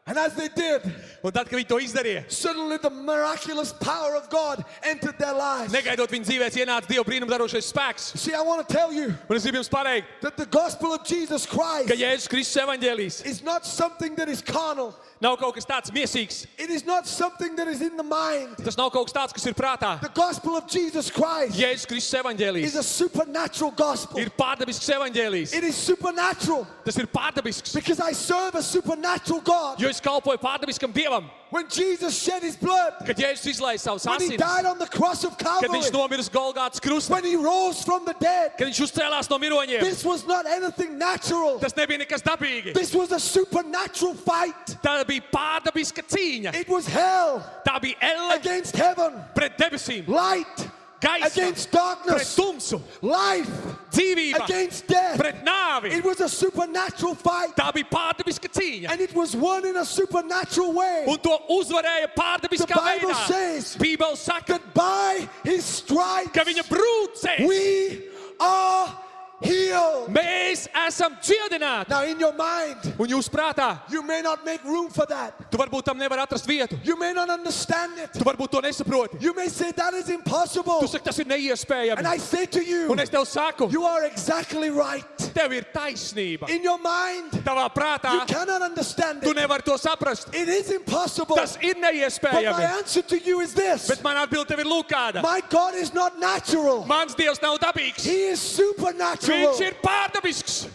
And as they did, Un tad, kad viņi to izdarīja, suddenly the miraculous power of God entered their lives. negaidot viņa dzīvēs, ienāca Dieva brīnumdarošais spēks. See, I want to tell you Un es gribu jums pateikt, that the gospel of Jesus ka Christ Jēzus Kristus evaņģēlijs is not something that is carnal. nav kaut kas tāds miesīgs. It is not something that is in the mind. Tas nav kaut kas tāds, kas ir prātā. The gospel of Jesus Christ Jēzus Kristus is evaņģēlijs a supernatural gospel. ir pārdabisks evaņģēlijs. It is supernatural Tas ir pārdabisks, because I serve a supernatural God. jo es kalpoju pārdabiskam Dievam. When Jesus shed His blood, Kad Jēzus izlaiž savus when He asinis, died on the cross of kad Calvary, viņš nomira uz Golgātas krusta, when He rose from the dead, kad viņš uzcēlās no miroņiem, this was not anything natural. tas nebija nekas dabīgi. This was a supernatural fight. Tā bija pārdabiska cīņa. It was hell Tā bija elle against heaven, pret debesīm, light gaisma against pret darkness, tumsu, life dzīvība against death. pret nāvi. It was a supernatural fight, Tā bija pārdabiska cīņa. and it was won in a supernatural way. Un to uzvarēja The pārdabiskā Bible veidā. says Bībele saka, that by His stripes ka viņa brūcēs we are healed. mēs esam dziedināti. Now, in your mind, Un jūs prātā, you may not make room for that. tu varbūt tam nevar atrast vietu. You may not understand it. Tu varbūt to nesaproti. You may say that is Tu impossible. saki, tas ir And neiespējami. I say to you, Un es tev saku, you are exactly right. tev ir taisnība. In your mind, Tavā prātā you cannot understand tu it. nevari to saprast. It is impossible. Tas ir But my neiespējami. answer to you is this. Bet man atbild tev ir lūk kāda. My God is not natural. Mans Dievs nav dabīgs. He is supernatural. Viņš ir pārdabisks.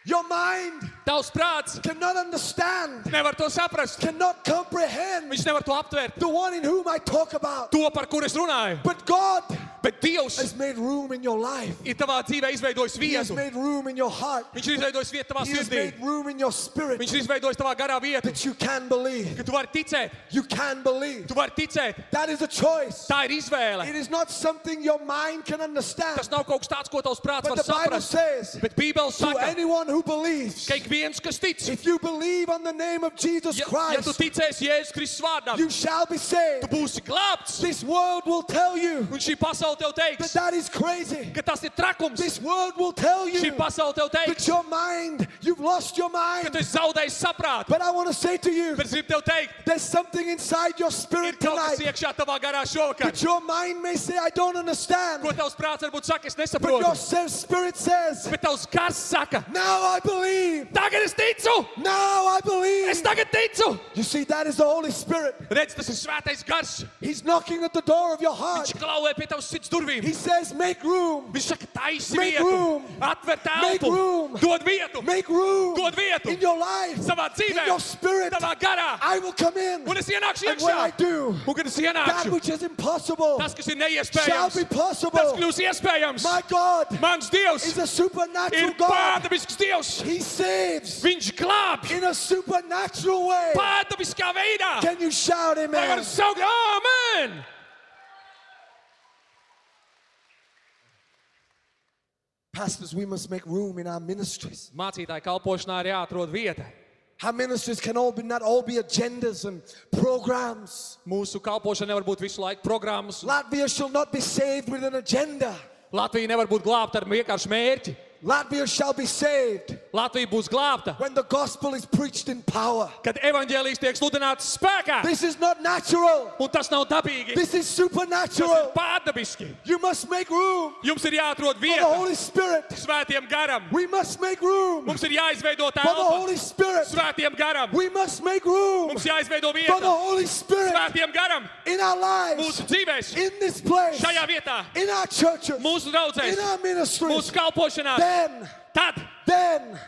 Your mind Tavs prāts cannot understand, nevar to saprast. cannot comprehend Viņš nevar to aptvert. the one in whom I talk about. To, par kur es runāju. But God Bet Dievs has made room in your life. ir tavā dzīvē izveidojis He has vietu. made room in your heart. Viņš ir izveidojis vietu tavā He has sirdī. made room in your spirit Viņš ir izveidojis tavā garā vietu, that you can believe. ka tu vari ticēt. You can believe. Tu vari ticēt. That is a choice. Tā ir izvēle. It is not something your mind can understand. Tas nav kaut kas tāds, ko tavs prāts But var the Bible saprast. says, Bet Bībele to saka, anyone who believes, ka ik viens, kas tic, if you believe on the name of Jesus ja tu Christ, ticēsi Jēzus Kristus vārdā, you shall be tu saved. būsi glābts. This world will tell you Un šī pasaule tev that teiks, that is crazy. ka tas ir trakums. This world will tell Šī you pasaule tev that teiks, your mind, you've lost your ka mind. tu esi zaudējis saprātu. But I want to say to you, Bet es gribu tev teikt, there's something inside your ir spirit kaut kas tonight iekšā tavā garā šovakar. that your mind may say, I don't understand. Ko tavs prāts varbūt saka, es But nesaprotu. your spirit says, Bet tavs gars saka, now I believe. tagad es ticu! Now I believe. Es tagad ticu! You see, that is the Holy Spirit. Redz, tas ir svētais gars. He's knocking at the door of your heart. Viņš klauvē pie tavas sirds durvīm. He says, make room. Viņš saka, taisi Make vietu, room. atver Make telpu, room. dod vietu, Make room dod vietu in your life, savā in dzīvē, your spirit. tavā garā. I will come in. Un es ienākšu And when I iekšā. do, Un kad es that ienākšu, which is impossible tas, kas ir shall neiespējams, be tas possible. kļūs iespējams. My God Mans Dievs is a supernatural ir God. pārdabisks Dievs. He saves Viņš glābj in a supernatural way. pārdabiskā veidā. Can you shout Vai amen? var saukt, amen! Pastors, we must make room in our ministries. Mācītāju kalpošanā ir jāatrod vieta. Our ministries can not all be agendas and programs. Mūsu kalpošana nevar būt visu laiku programmas. Latvia shall not be saved with an agenda. Latvija nevar būt glābta ar vienkāršu mērķi. Latvia shall be saved Latvija būs glābta, when the gospel is preached in power. kad evaņģēlijs tiek sludināts spēkā. This is not natural. Un tas nav dabīgi. This is Tas ir supernatural. pārdabiski. You must make room Jums ir jāatrod for the vieta Holy Spirit. svētiem garam. We must make room Mums ir jāizveido for the telpa Holy Spirit. svētiem garam. We must make room Mums jāizveido for the vieta Holy Spirit svētiem garam in our lives, mūsu dzīvēs, in this place, šajā vietā, in our churches, mūsu in draudzēs, our ministries. mūsu kalpošanā. Then,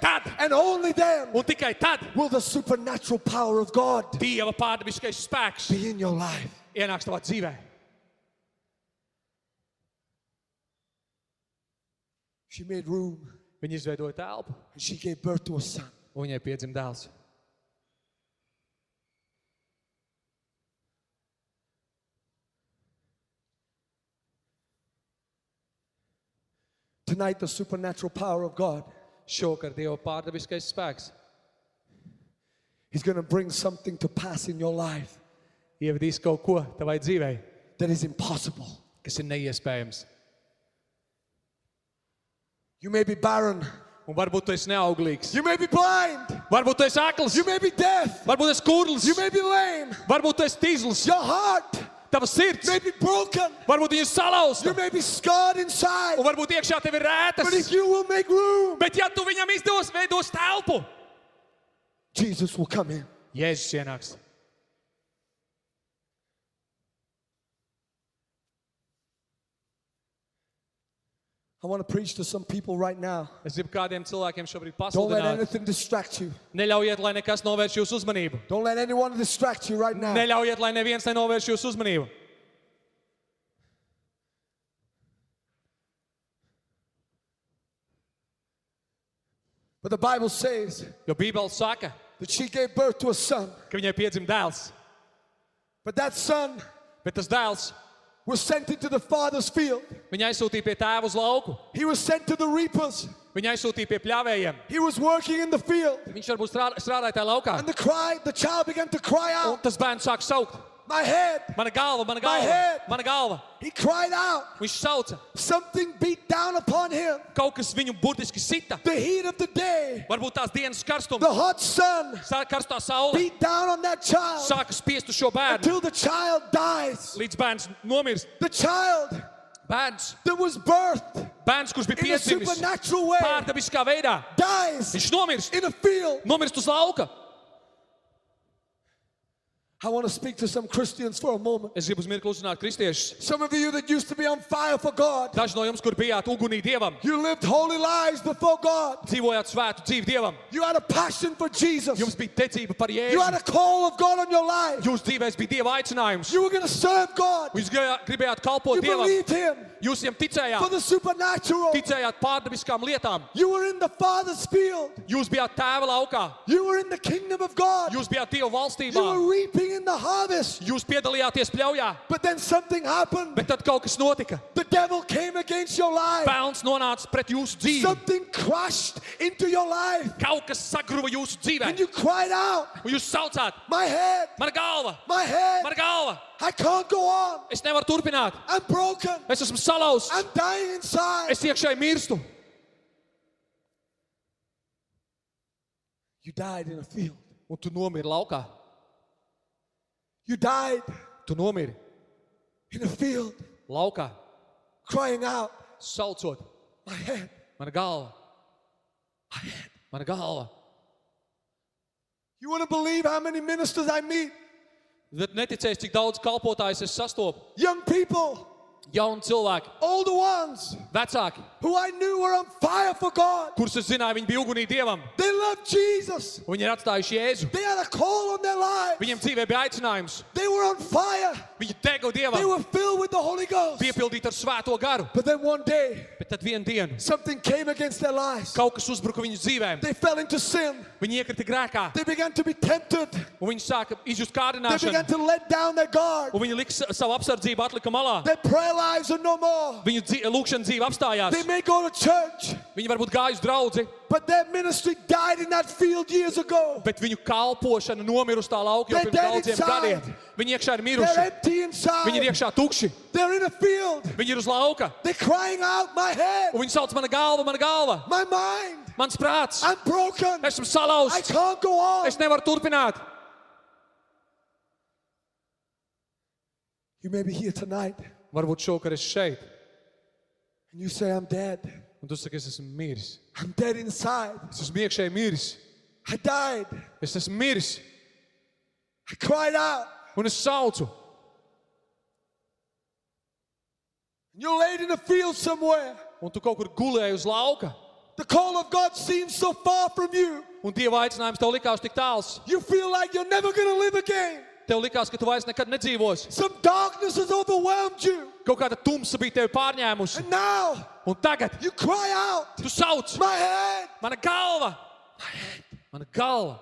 Tad, and only then un tikai tad, will the supernatural power of God Dieva pārdabiskais spēks be in your life. ienāks tavā dzīvē. She made room Viņa izveidoja telpu, and she gave birth to a son. un viņai piedzima dēls. Tonight, the supernatural power of God Šokar Dieva pārdabiskais spēks is going to bring something to pass in your life ievedīs kaut ko tavai dzīvei, that is impossible. kas ir neiespējams. You may be barren. Un varbūt tu esi neauglīgs, You may be blind. varbūt tu esi akls, You may be deaf. varbūt esi kurls, You may be lame. varbūt tu esi tīzls, Your heart tava sirds, may be broken. varbūt viņa ir salauzta, You may be scarred inside. un varbūt iekšā tev ir But if rētas. you will make room, Bet ja tu viņam veidos telpu, Jesus will come in. Jēzus ienāks. I want to preach to some people right now. Es gribu kādiem cilvēkiem šobrīd Don't let pasludināt. anything distract you. Neļaujiet, lai nekas novērš jūsu uzmanību. Don't let anyone distract you right now. Neļaujiet, lai neviens nenovērš jūsu uzmanību. But the Bible says Jo Bībele saka, that she gave birth to a son. ka viņai piedzima dēls. But that son Bet tas dēls was sent into the father's field. viņu aizsūtīja pie tēva uz lauku. He was sent to the reapers. Viņu aizsūtīja pie pļāvējiem. He was working in the field. Viņš varbūt strādāja tajā laukā. And the child began to cry Un out, tas bērns sāk saukt. my head. Mana galva, mana My galva, head. mana galva. He cried out. Viņš sauca. Something beat down upon him. Kaut kas viņu burtiski sita. The heat of the day, Varbūt tās dienas karstums, the hot sun karstā saule beat down on that child sāka spiest uz šo bērnu. until the child dies. Līdz bērns nomirst. The child Bērns, that was birthed bērns, kurš bija in a piedzimis supernatural way pārdabiskā veidā, dies viņš nomirst. in a field. Nomirst uz lauka. I want to speak to some Christians for a moment. Es gribu uz mirkli uzrunāt kristiešus. Some of you that used to be on fire for God, Daži no jums, kur bijāt ugunī Dievam, you lived holy lives before God. dzīvojāt svētu dzīvi Dievam. You had a passion for Jesus. Jums bija ticība par You had Jēzu. a call of God on your life. Jūsu dzīvēs bija Dieva aicinājums. You were going to serve God. Jūs gribējāt kalpot You Dievam. believed Him. Jūs viņam for ticējāt, the supernatural. ticējāt pārdabiskām lietām. You were in the Father's field. Jūs bijāt tēva laukā, You were in the kingdom of God. jūs bijāt Dieva You valstībā, were reaping in the harvest. jūs piedalījāties pļaujā, But then something happened. bet tad kaut kas notika. The devil came against your life. Pelns nonāca pret jūsu dzīvi. Something crashed into your life. Kaut kas sagruva jūsu dzīvē. And you cried out, Un jūs saucāt, my head, mana galva, my head. mana galva. I can't go on. Es nevaru turpināt. I'm broken. Es esmu salauzts. I'm dying inside. Es iekšēji mirstu. You died in a field. Un tu nomiri laukā. You died Tu nomiri in a field, laukā, crying out, saucot, my head. mana galva, mana galva. You want to believe how many ministers I meet? Tad neticēs, cik daudz kalpotājus es sastopu. Young people, Jauni cilvēki, older ones, vecāki, who I knew were on fire for God. kurus es zināju, viņi bija ugunī Dievam. They loved Jesus. Un viņi ir atstājuši Jēzu. They had a call on their lives. Viņiem dzīvē bija aicinājums. They were on fire. Viņi dega They Dievam, were filled with the Holy Ghost. piepildīti ar svēto garu. But then one day, Bet tad vienu dienu something came against their lives. kaut kas uzbruka viņu dzīvēm. They fell into sin. Viņi iekrita grēkā, They began to be tempted. un viņi sāka izjust They began kārdināšanu. to let down their guard. Un viņi lika savu apsardzību atlika malā. Their prayer lives are no more. Viņu lūkšana dzīve apstājās. They may go to church, Viņi varbūt gāja uz draudzi, but their ministry died in that field years ago. bet viņu kalpošana nomira uz tā lauka jau They're pirms dead daudziem inside. gadiem. Viņi iekšā ir They're miruši. empty Viņi ir inside. iekšā tukši. They're in a field. Viņi ir uz lauka. They're crying out, my head, Un viņi sauc mana galva, mana galva. my mind. Mans prāts. I'm broken. Esmu I salauzts. can't go on. Es nevaru turpināt. You may be here tonight Varbūt šokar es šeit. and you say, I'm dead. Un tu saki, es esmu miris. I'm dead inside. Es esmu iekšēji miris. I died. Es esmu miris. I cried out. Un es saucu. You're laid in a field somewhere. Un tu kaut kur gulēji uz lauka. The call of God seems so far from you. Un Dieva aicinājums tev likās tik tāls. You feel like you're never going to live again. Tev likās, ka tu vairs nekad nedzīvosi. Some darkness has overwhelmed you. Kaut kāda tumsa bija tevi pārņēmusi. And now Un tagad you cry out, tu sauc. my head. Mana galva. Mana galva.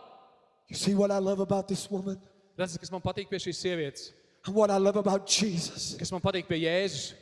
You see what I love about this woman Redzi, kas man patīk pie šīs sievietes. and what I love about Jesus Kas man patīk pie Jēzus.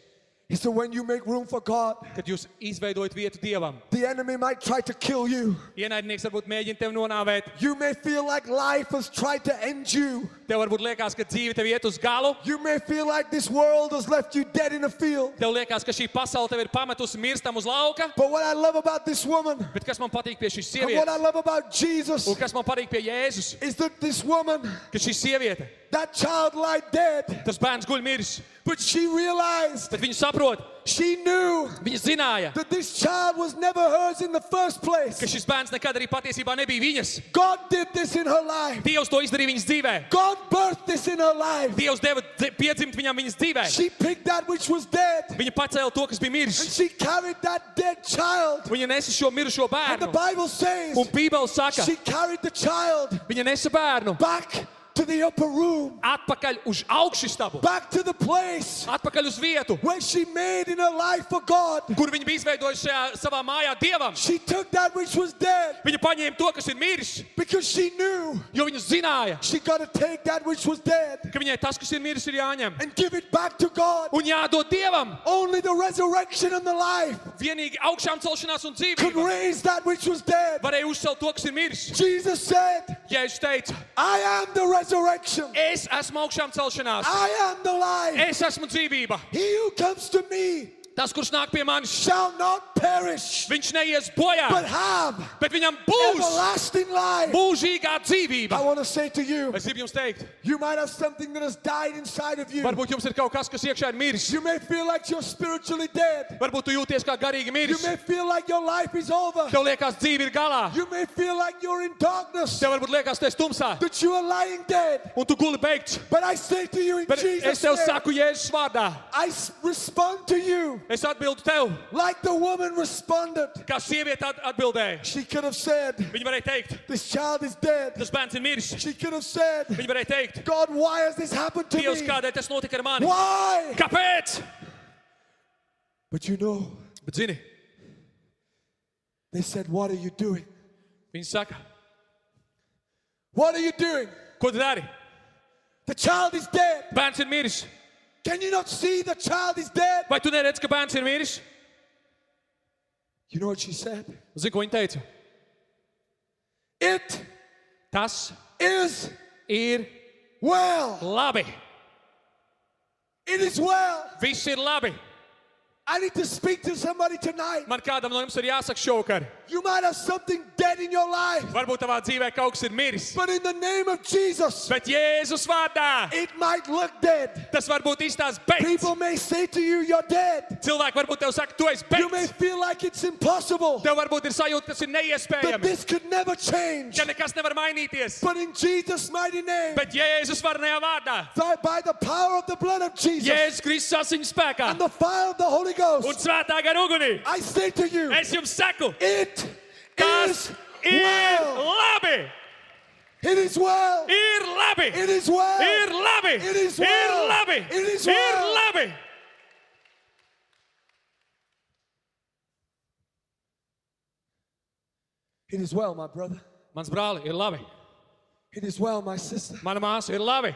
is that when you make room for God, Kad jūs izveidojat vietu Dievam. the enemy might try to kill you. Ienaidnieks varbūt mēģina tevi nonāvēt. You may feel like life has tried to end you. Tev varbūt liekas, ka dzīve tev iet uz galu. You may feel like this world has left you dead in a field. Tev liekas, ka šī pasaule tev ir pametusi mirstam uz lauka. But what I love about this woman Bet kas man patīk pie šīs and what I sievietes? love about Jesus Un kas man patīk pie Jēzus? is that this woman, Ka šī sieviete, that child lied dead, tas bērns guļ miris. but she realized, Bet viņa saprot, she knew viņa zināja, that this child was never hers in the first ka place. šis bērns nekad arī patiesībā nebija viņas. God did this in her life. Dievs to izdarīja viņas dzīvē. God birthed this in her life. Dievs deva piedzimt viņam viņas dzīvē. She picked that which was dead Viņa pacēla to, kas bija and miris. she carried that dead child. Viņa nesa šo mirušo And the bērnu. Bible says Un Bībele saka, she carried the child viņa nesa bērnu back to the upper room, atpakaļ uz augšstabu, back to the place atpakaļ uz vietu, where she made in her life for God. kur viņa bija izveidojusi šajā savā mājā Dievam. She took that which was dead Viņa paņēma to, kas ir miris, because she knew jo viņa zināja, she got to take that which was dead ka viņai tas, kas ir miris, ir jāņem. and give it back to God. Un jādod Dievam. Only the resurrection and the life Vienīgi augšām celšanās un could dzīvība raise that which was dead. varēja uzcelt to, kas ir miris. Jesus said, Jēzus teica, I am the resurrection. es esmu augšām celšanās, I am the life. es esmu dzīvība. He who comes to me Tas, kurš nāk pie manis, shall not perish, viņš neies bojā, but have bet viņam būs everlasting life. mūžīgā I dzīvība. want to say to you, Es gribu jums teikt, you might have something that has died inside of you. varbūt jums ir kaut kas, kas iekšā ir miris. You may feel like you're spiritually dead. Varbūt tu jūties kā garīgi You miris. may feel like your life is over. Tev liekas, dzīve ir galā. You may feel like you're in darkness, Tev varbūt liekas, tu esi tumsā, that you are lying dead. un tu guli beigts. But I say to you in Bet es Jesus' tev name, saku Jēzus vārdā. respond to you Es atbildu tev, like the woman responded. kā sieviete atbildēja. She could have said, Viņa varēja teikt, this child is dead. tas bērns ir miris. She could have said, Viņa varēja teikt, God, why has this happened to Dievs, me? kādēļ tas notika ar mani? Why? Kāpēc? But you know, Bet zini, they said, what are you doing? viņi saka, What are you doing? ko tu dari? The child is dead. Bērns ir miris. Can you not see the child is dead? Vai tu neredz, ka bērns ir miris? You know what she said? Zini, ko viņa teica? It Tas is ir well. labi. It is well. Viss ir labi. I need to speak to somebody tonight. Man kādam no jums ir jāsaka šovakar. You might have something dead in your life, Varbūt tavā dzīvē kaut kas ir miris. but in the name of Jesus, Bet Jēzus vārdā it might look dead. tas varbūt izstās beigts. People may say to you, you're dead. Cilvēki varbūt tev saka, tu esi You may beigts. feel like it's impossible, Tev varbūt ir sajūta, tas ir but neiespējami. this could never change. Ja nekas nevar mainīties. But in Jesus' mighty name, Bet Jēzus varenajā vārdā. by the power of the blood of Jesus Jēzus Kristus asiņu spēkā. and the fire of the Holy Un Ghost, svētā gara ugunī. I say to you, Es jums saku, it tas is ir well. labi. It is well. Ir labi. It is well. Ir labi. It is Ir well. labi. It is Ir well. labi. It is well, my brother. Mans brāli, ir labi. It is well, my sister. Mana māsa, ir labi.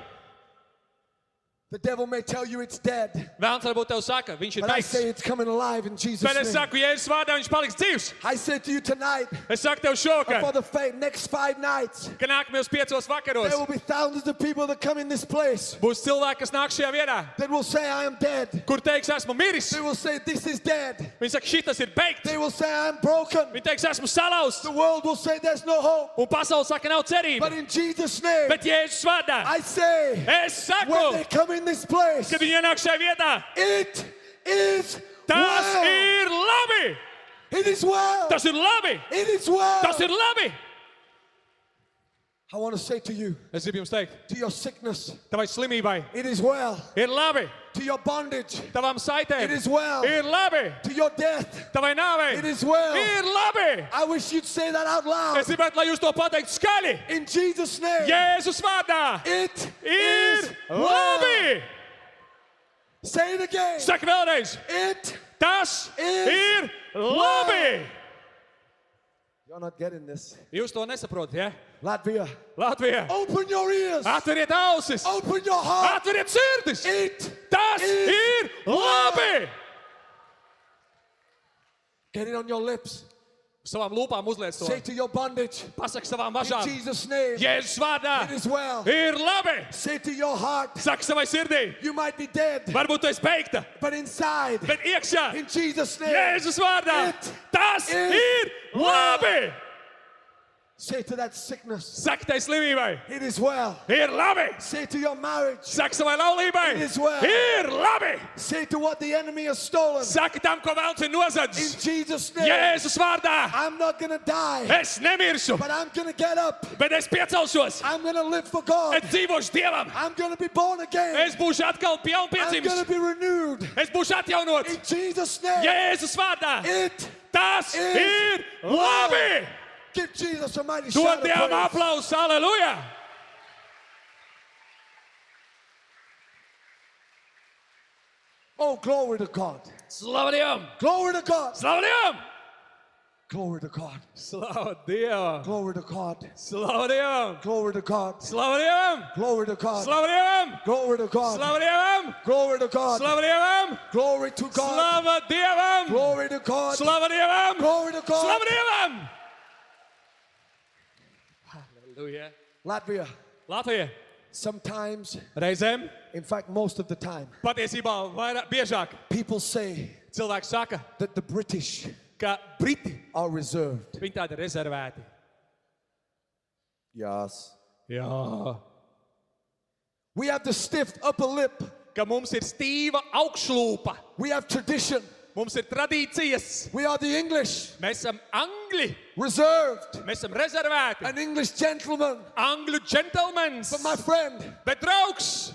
The devil may tell you it's dead, Vēlns varbūt tev saka, viņš ir but I beigts. say it's coming alive in Jesus' Bet es name. saku, Jēzus vārdā viņš paliks dzīvs. I say to you tonight, Es saku tev for šovakar, the next 5 nights, ka nākamajos 5 vakaros there will be thousands of people that come in this place būs cilvēki, kas nāk šajā vietā, that will say, I am dead. kur teiks, esmu miris. They will say, this is dead. Viņi saka, šitas ir beigts. They will say, I am broken. Viņi teiks, esmu salauzts. The world will say, there's no hope. Un pasaule saka, nav But cerība. in Jesus' name, Bet Jēzus vārdā, I say, es when they saku, come in this place, kad viņi ienāk šajā vietā, it is tas well. ir labi. It is well. Tas ir labi. It is well. Tas ir labi. I want to say to you, Es gribu jums teikt, to your sickness, tavai slimībai it is well. ir labi. To your bondage, Tavam saitēm it is well. ir labi. To your death, Tavai nāvei it is well. ir labi. I wish you'd say that out loud. Es gribētu, lai jūs to pateiktu skaļi. In Jesus' name, Jēzus vārdā it ir is well. labi. Say it again. Saka vēlreiz, It. tas is ir labi. You're not getting this. Jūs to nesaprotat, ja? Latvia, Latvija, open your ears. atveriet ausis, Open your heart. atveriet sirdis. It. Tas is ir labi. Get it on your lips. Savām lūpām uzliec Say to. to your bondage, Pasaka savām in bažām. Jesus' name, Jēzus vārdā it is well. ir labi. Say to your heart, Saka savai sirdī, you might be dead, varbūt tu esi beigta, but inside, bet iekšā in Jesus' name, Jēzus vārdā It tas is ir labi. say to that sickness, Saka tai slimībai, it is well. ir labi. Say to your marriage, Saka savai laulībai, It is well. ir labi. say to what the enemy has stolen. Saka tam, ko vēlns ir In nozadzis. Jesus' name, Jēzus vārdā I'm not going to die, es nemiršu, but I'm going to get up. bet es piecelšos. I'm going to live for God. Es dzīvošu Dievam. I'm going to be born again. Es būšu atkal I'm going to piedzimis. be renewed. Es būšu atjaunots. In Jesus' name, Jēzus vārdā it. tas is ir labi. Give Jesus a mighty Dod shout of Dievam praise. aplausu, aleluja! Oh, glory to God. Slavu Dievam! Glory to God. Slavu Dievam! Glory to God. Slavu Dievam! Glory to God. Slavu Dievam! Glory to God. Slavu Dievam! Glory to God. Slavu Dievam! Glory to God. Slavu Dievam! Glory to God. Slavu Dievam! Glory to God. Slavu Dievam! Glory to God. Slavu Dievam! Glory to God. Slavu Dievam! Aleluja! Latvia, Latvija! sometimes, Reizēm, in fact, most of the time, patiesībā vairāk, biežāk, people say cilvēki saka, that the British ka Briti, are reserved. viņi tādi ir rezervēti. Yes. Jā. We have the stiff upper lip. Ka mums ir stīva augšlūpa, We have tradition. mums ir tradīcijas, We are the English, mēs esam angļi, reserved. mēs esam rezervēti, An English gentleman. angļu džentelmens, But my friend, bet draugs,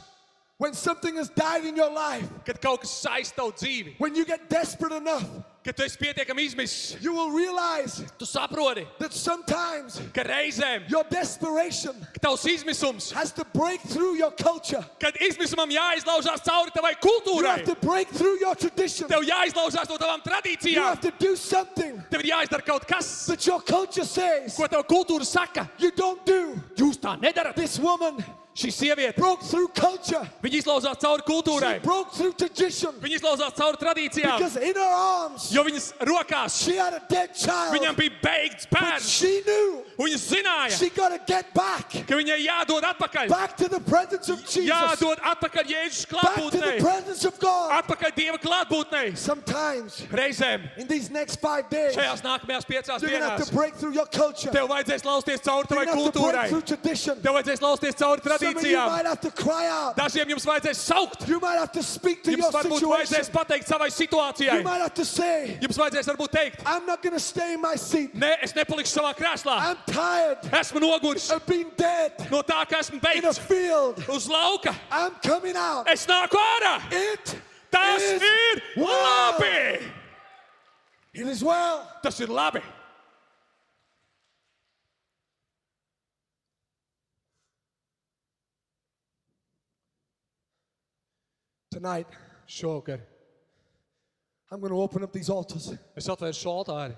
when something has died in your life, kad kaut kas saist tavu dzīvi, when you get desperate enough, Kad tu esi pietiekami izmisis, you will realize tu saproti, that sometimes ka reizēm, your desperation ka tavs izmisums, has to break through your culture. kad izmisumam jāizlaužās cauri tavai You kultūrai, have to break through your tradition. tev jāizlaužās no tavām You tradīcijām, have to do something tev ir jāizdara kaut kas, that your culture says ko tava kultūra saka. you don't do. Jūs tā nedarat. This woman Šī sieviete, broke through culture. viņa izlauzās cauri She kultūrai, broke through tradition viņa izlauzās cauri tradīcijām, because in her arms jo viņas rokās she had a dead child. viņam bija beigts But bērns, she knew un viņa zināja, she got to get back ka viņai jādod atpakaļ, to the presence of Jesus, jādod atpakaļ Jēzus back to the klātbūtnei, presence of God. atpakaļ Dieva klātbūtnei. Sometimes Reizēm in these next 5 days, šajās nākamajās 5 you're going to have dienās to break through your culture. tev vajadzēs lausties cauri You're tavai going to have to break kultūrai, through tradition. tev vajadzēs lausties cauri Some of you tradīcijām. might have to cry out. Dažiem jums vajadzēs saukt, You might have to speak to your jums varbūt situation. vajadzēs pateikt savai You situācijai, might have to say, jums vajadzēs varbūt teikt, I'm not going to stay in my seat. ne, es nepalikšu savā krēslā, I'm tired esmu noguris of being dead no tā, ka esmu in a beigts field. uz lauka, I'm coming out. es nāku ārā, It tas is ir well. labi, It is well. tas ir labi. Tonight, Šovakar I'm going to open up these altars. es atvēršu šo altāri.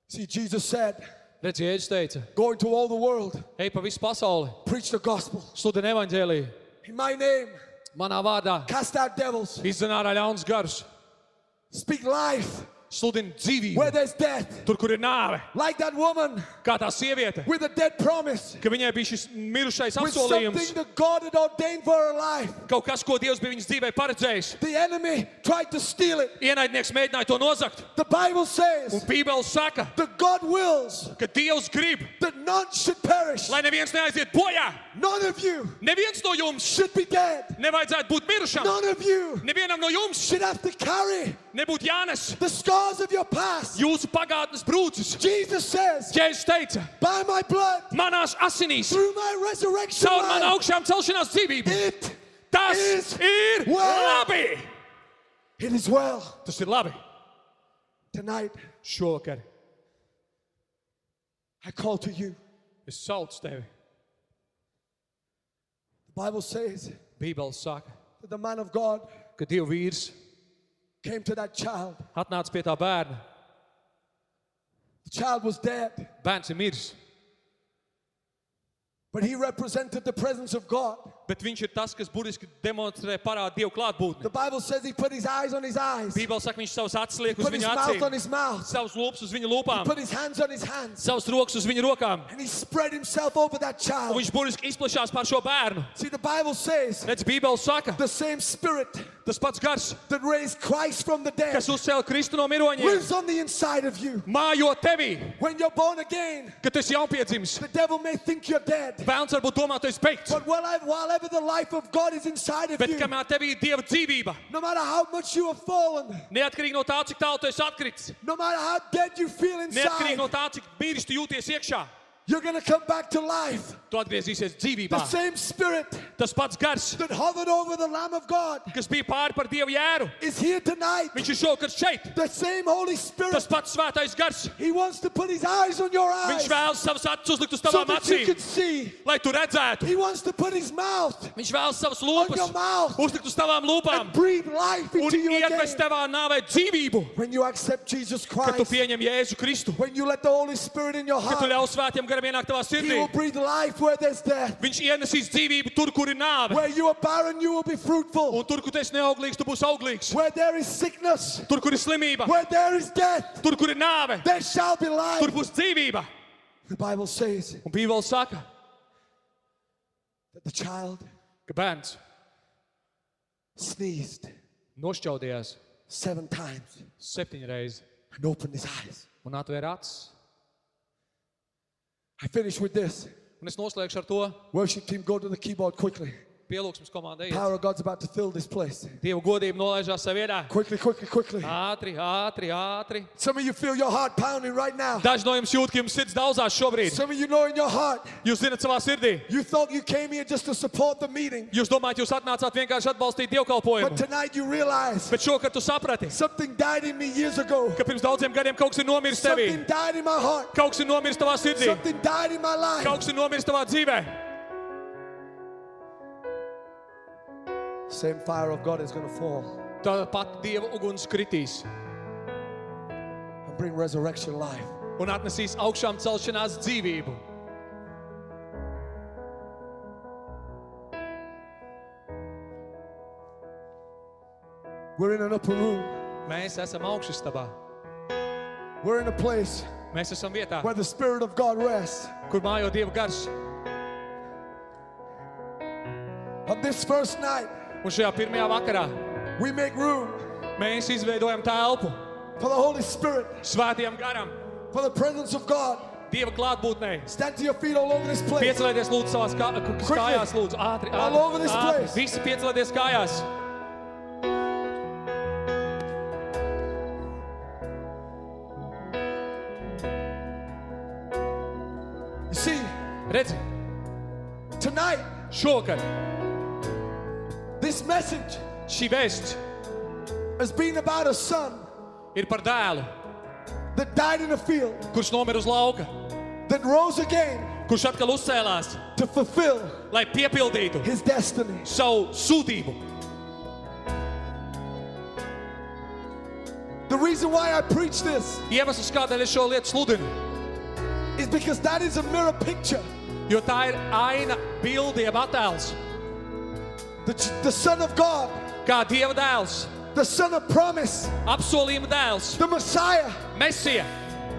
See, Jesus said, Redz, Jēzus teica, go into all the world, ej pa visu pasauli, preach the gospel. sludini evaņģēliju, In my name, manā vārdā, cast out devils, izdzen ārā ļauns garus, speak life sludini dzīvību, where there's death. tur, kur ir nāve, Like that woman kā tā sieviete, with a dead promise, ka viņai bija šis mirušais with apsolījums, something that God had ordained for her life. kaut kas, ko Dievs bija viņas dzīvē paredzējis. The enemy tried to steal it. Ienaidnieks mēģināja to nozagt, The Bible un says Bībele saka, that God wills ka Dievs grib, that none should perish. lai neviens neaiziet bojā, None of you neviens no jums should be dead. nevajadzētu būt mirušam, None of you nevienam no jums should have to carry nebūtu jānes the scars of your past. jūsu pagātnes brūces. Jesus says, Jēzus teica, by my blood, manās asinīs, through my resurrection caur manu life, augšām celšanās dzīvību, it tas is ir well. labi. It is well. Tas ir labi. Tonight, Šovakar I call to you. es saucu tevi. The Bible says Bībele saka, that the man of God ka Dieva vīrs came to that child. atnāca pie tā bērna. The child was dead, Bērns ir miris, but he represented the presence of God. bet viņš ir tas, kas burtiski demonstrē, parāda Dievu klātbūtni. The Bible says he put his eyes on his eyes, Bībele saka, viņš savus acis liek uz put his viņa mouth on acīm, his mouth, savus lūpas uz viņa lūpām, put his hands on his hands, savus rokas uz viņa rokām, and he spread himself over that un child. viņš burtiski izplešās pār šo bērnu. See, the Bible says Redz, Bībele saka, the same spirit tas pats gars, that raised Christ from the dead kas uzcēla Kristu no miroņiem, lives on the inside of you. mājo tevī, When you're born again, kad tu esi jaunpiedzimis. the devil may think you're dead, Bērns varbūt domā, tu esi beigts, but while ever the life of God is inside of bet you, kamēr tevī ir Dieva dzīvība, no matter how much you have fallen, neatkarīgi no tā, cik tālu tu esi atkritis, no matter how dead you feel neatkarīgi inside, no tā, cik mīris tu jūties iekšā, you're going to come back to life. tu atgriezīsies The dzīvībā. same spirit Tas pats gars, that hovered over the Lamb of God kas bija pāri par Dievu jēru, is here tonight. viņš ir šovakar šeit. The same Holy Spirit, Tas pats svētais gars, he wants to put his eyes on your viņš eyes vēlas savus acis uzlikt uz so tavām that you acīm, can see. lai tu redzētu. He wants to put his mouth Viņš vēlas savus on your lūpas mouth uzlikt uz tavām lūpām and breathe life un into you iedvest again. tevā nāvē dzīvību, When you accept Jesus kad tu Christ, pieņem Jēzu Kristu, when you let the Holy Spirit in your kad tu heart, ļauj svētiem garam ienākt tavā he sirdī. will breathe life where there's death. Viņš ienesīs dzīvību tur, kur ir nāve. Where you are barren, you will be fruitful. Un tur, kur tu esi neauglīgs, tu būsi auglīgs. Where there is sickness, Tur, kur ir slimība, where there is death, tur, kur ir nāve, there shall be tur life. būs dzīvība. The Bible says Un Bībele saka, that the child ka bērns sneezed nošķaudījās 7 times 7 reizes and opened his eyes. un atvēra acis. I finish with this. Un es noslēgšu ar to. Worship team, go to the keyboard quickly. Pielūgsmes komanda iet. Power of God's about to fill this place. Dieva godība nolaižās savā vietā. Quickly, quickly, quickly. Ātri. Some of you feel your heart pounding right now. Daži no jums jūt, ka jums sirds daudzās šobrīd. Some of you know in your heart, Jūs zināt savā sirdī. you thought you came here just to support the meeting. Jūs domājat, jūs atnācāt vienkārši atbalstīt But dievkalpojumu. tonight you realize Bet šokar tu saprati, something died in me years ago. ka pirms daudziem gadiem kaut kas ir nomiris tevī. Something died in my heart. Kaut kas ir nomiris tavā sirdī. Something died in my life. Kaut kas ir nomiris tavā dzīvē. Same fire of God is going to fall Tā pat Dieva uguns kritīs and bring resurrection life. un atnesīs augšām celšanās dzīvību. We're in an upper room. Mēs esam augšastabā. We're in a place Mēs esam vietā, where the Spirit of God rests. kur mājo Dieva gars. On this first night, Un šajā pirmajā vakarā we make room mēs izveidojam telpu for the Holy Spirit, svētajam garam, for the presence of God. Dieva klātbūtnei. Stand to your feet all over this place. Piecelieties lūdzu savās kājās, lūdzu. Ātri. All over this place. Visi piecelieties kājās. You see, Redzi, tonight, šokar this message šī vēsts has been about a son ir par dēlu, that died in a field, kurš nomira uz lauka, that rose again kurš atkal uzcēlās, to fulfill lai piepildītu his destiny. savu sūtību. The reason why I preach this Iemesls, kādēļ es šo lietu sludinu, is because that is a mirror picture. jo tā ir aina, bilde, jeb attēls, The Son of God, kā Dieva dēls, the Son of promise, apsolījuma dēls, the Messiah, Mesija,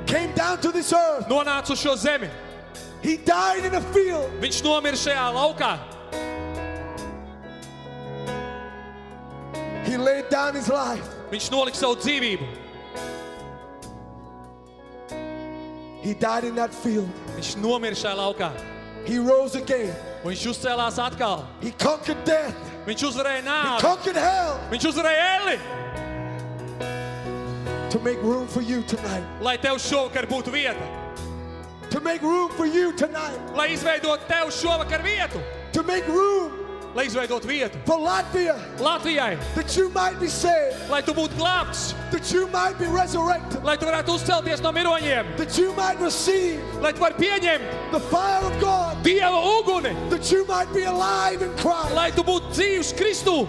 came down to this earth. nonāca uz šo zemi. He died in a field. Viņš nomira šajā laukā. He laid down his life. Viņš nolika savu dzīvību. He died in that field. Viņš nomira šajā laukā. He rose again. Un viņš uzcēlās atkal. He conquered death. Viņš uzvarēja He nāvi. conquered hell Viņš uzvarēja Eli. to make room for you tonight. Lai tev šovakar būtu vieta. To make room for you tonight. Lai izveidot tev šovakar vietu. To make room Lai izveidot vietu for Latvia, Latvijai. that you might be saved, Lai tu būtu glābts. that you might be resurrected, Lai tu varētu uzcelties no miroņiem. that you might receive Lai tu vari pieņemt the fire of God, Dieva uguni. that you might be alive in Christ. Lai tu būtu dzīvs Kristū.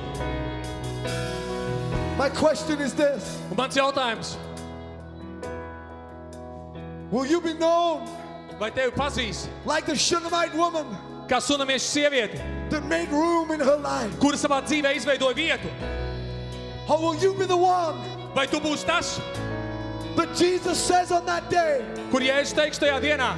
My question is this: Un mans jautājums. will you be known Vai tevi pazīs like the Shunammite woman kā sunamiešu sievieti, that made room in her life? kura savā dzīvē izveidoja vietu? Or will you be the one Vai tu būsi tas, that Jesus says on that day, kur Jēzus teiks tajā dienā: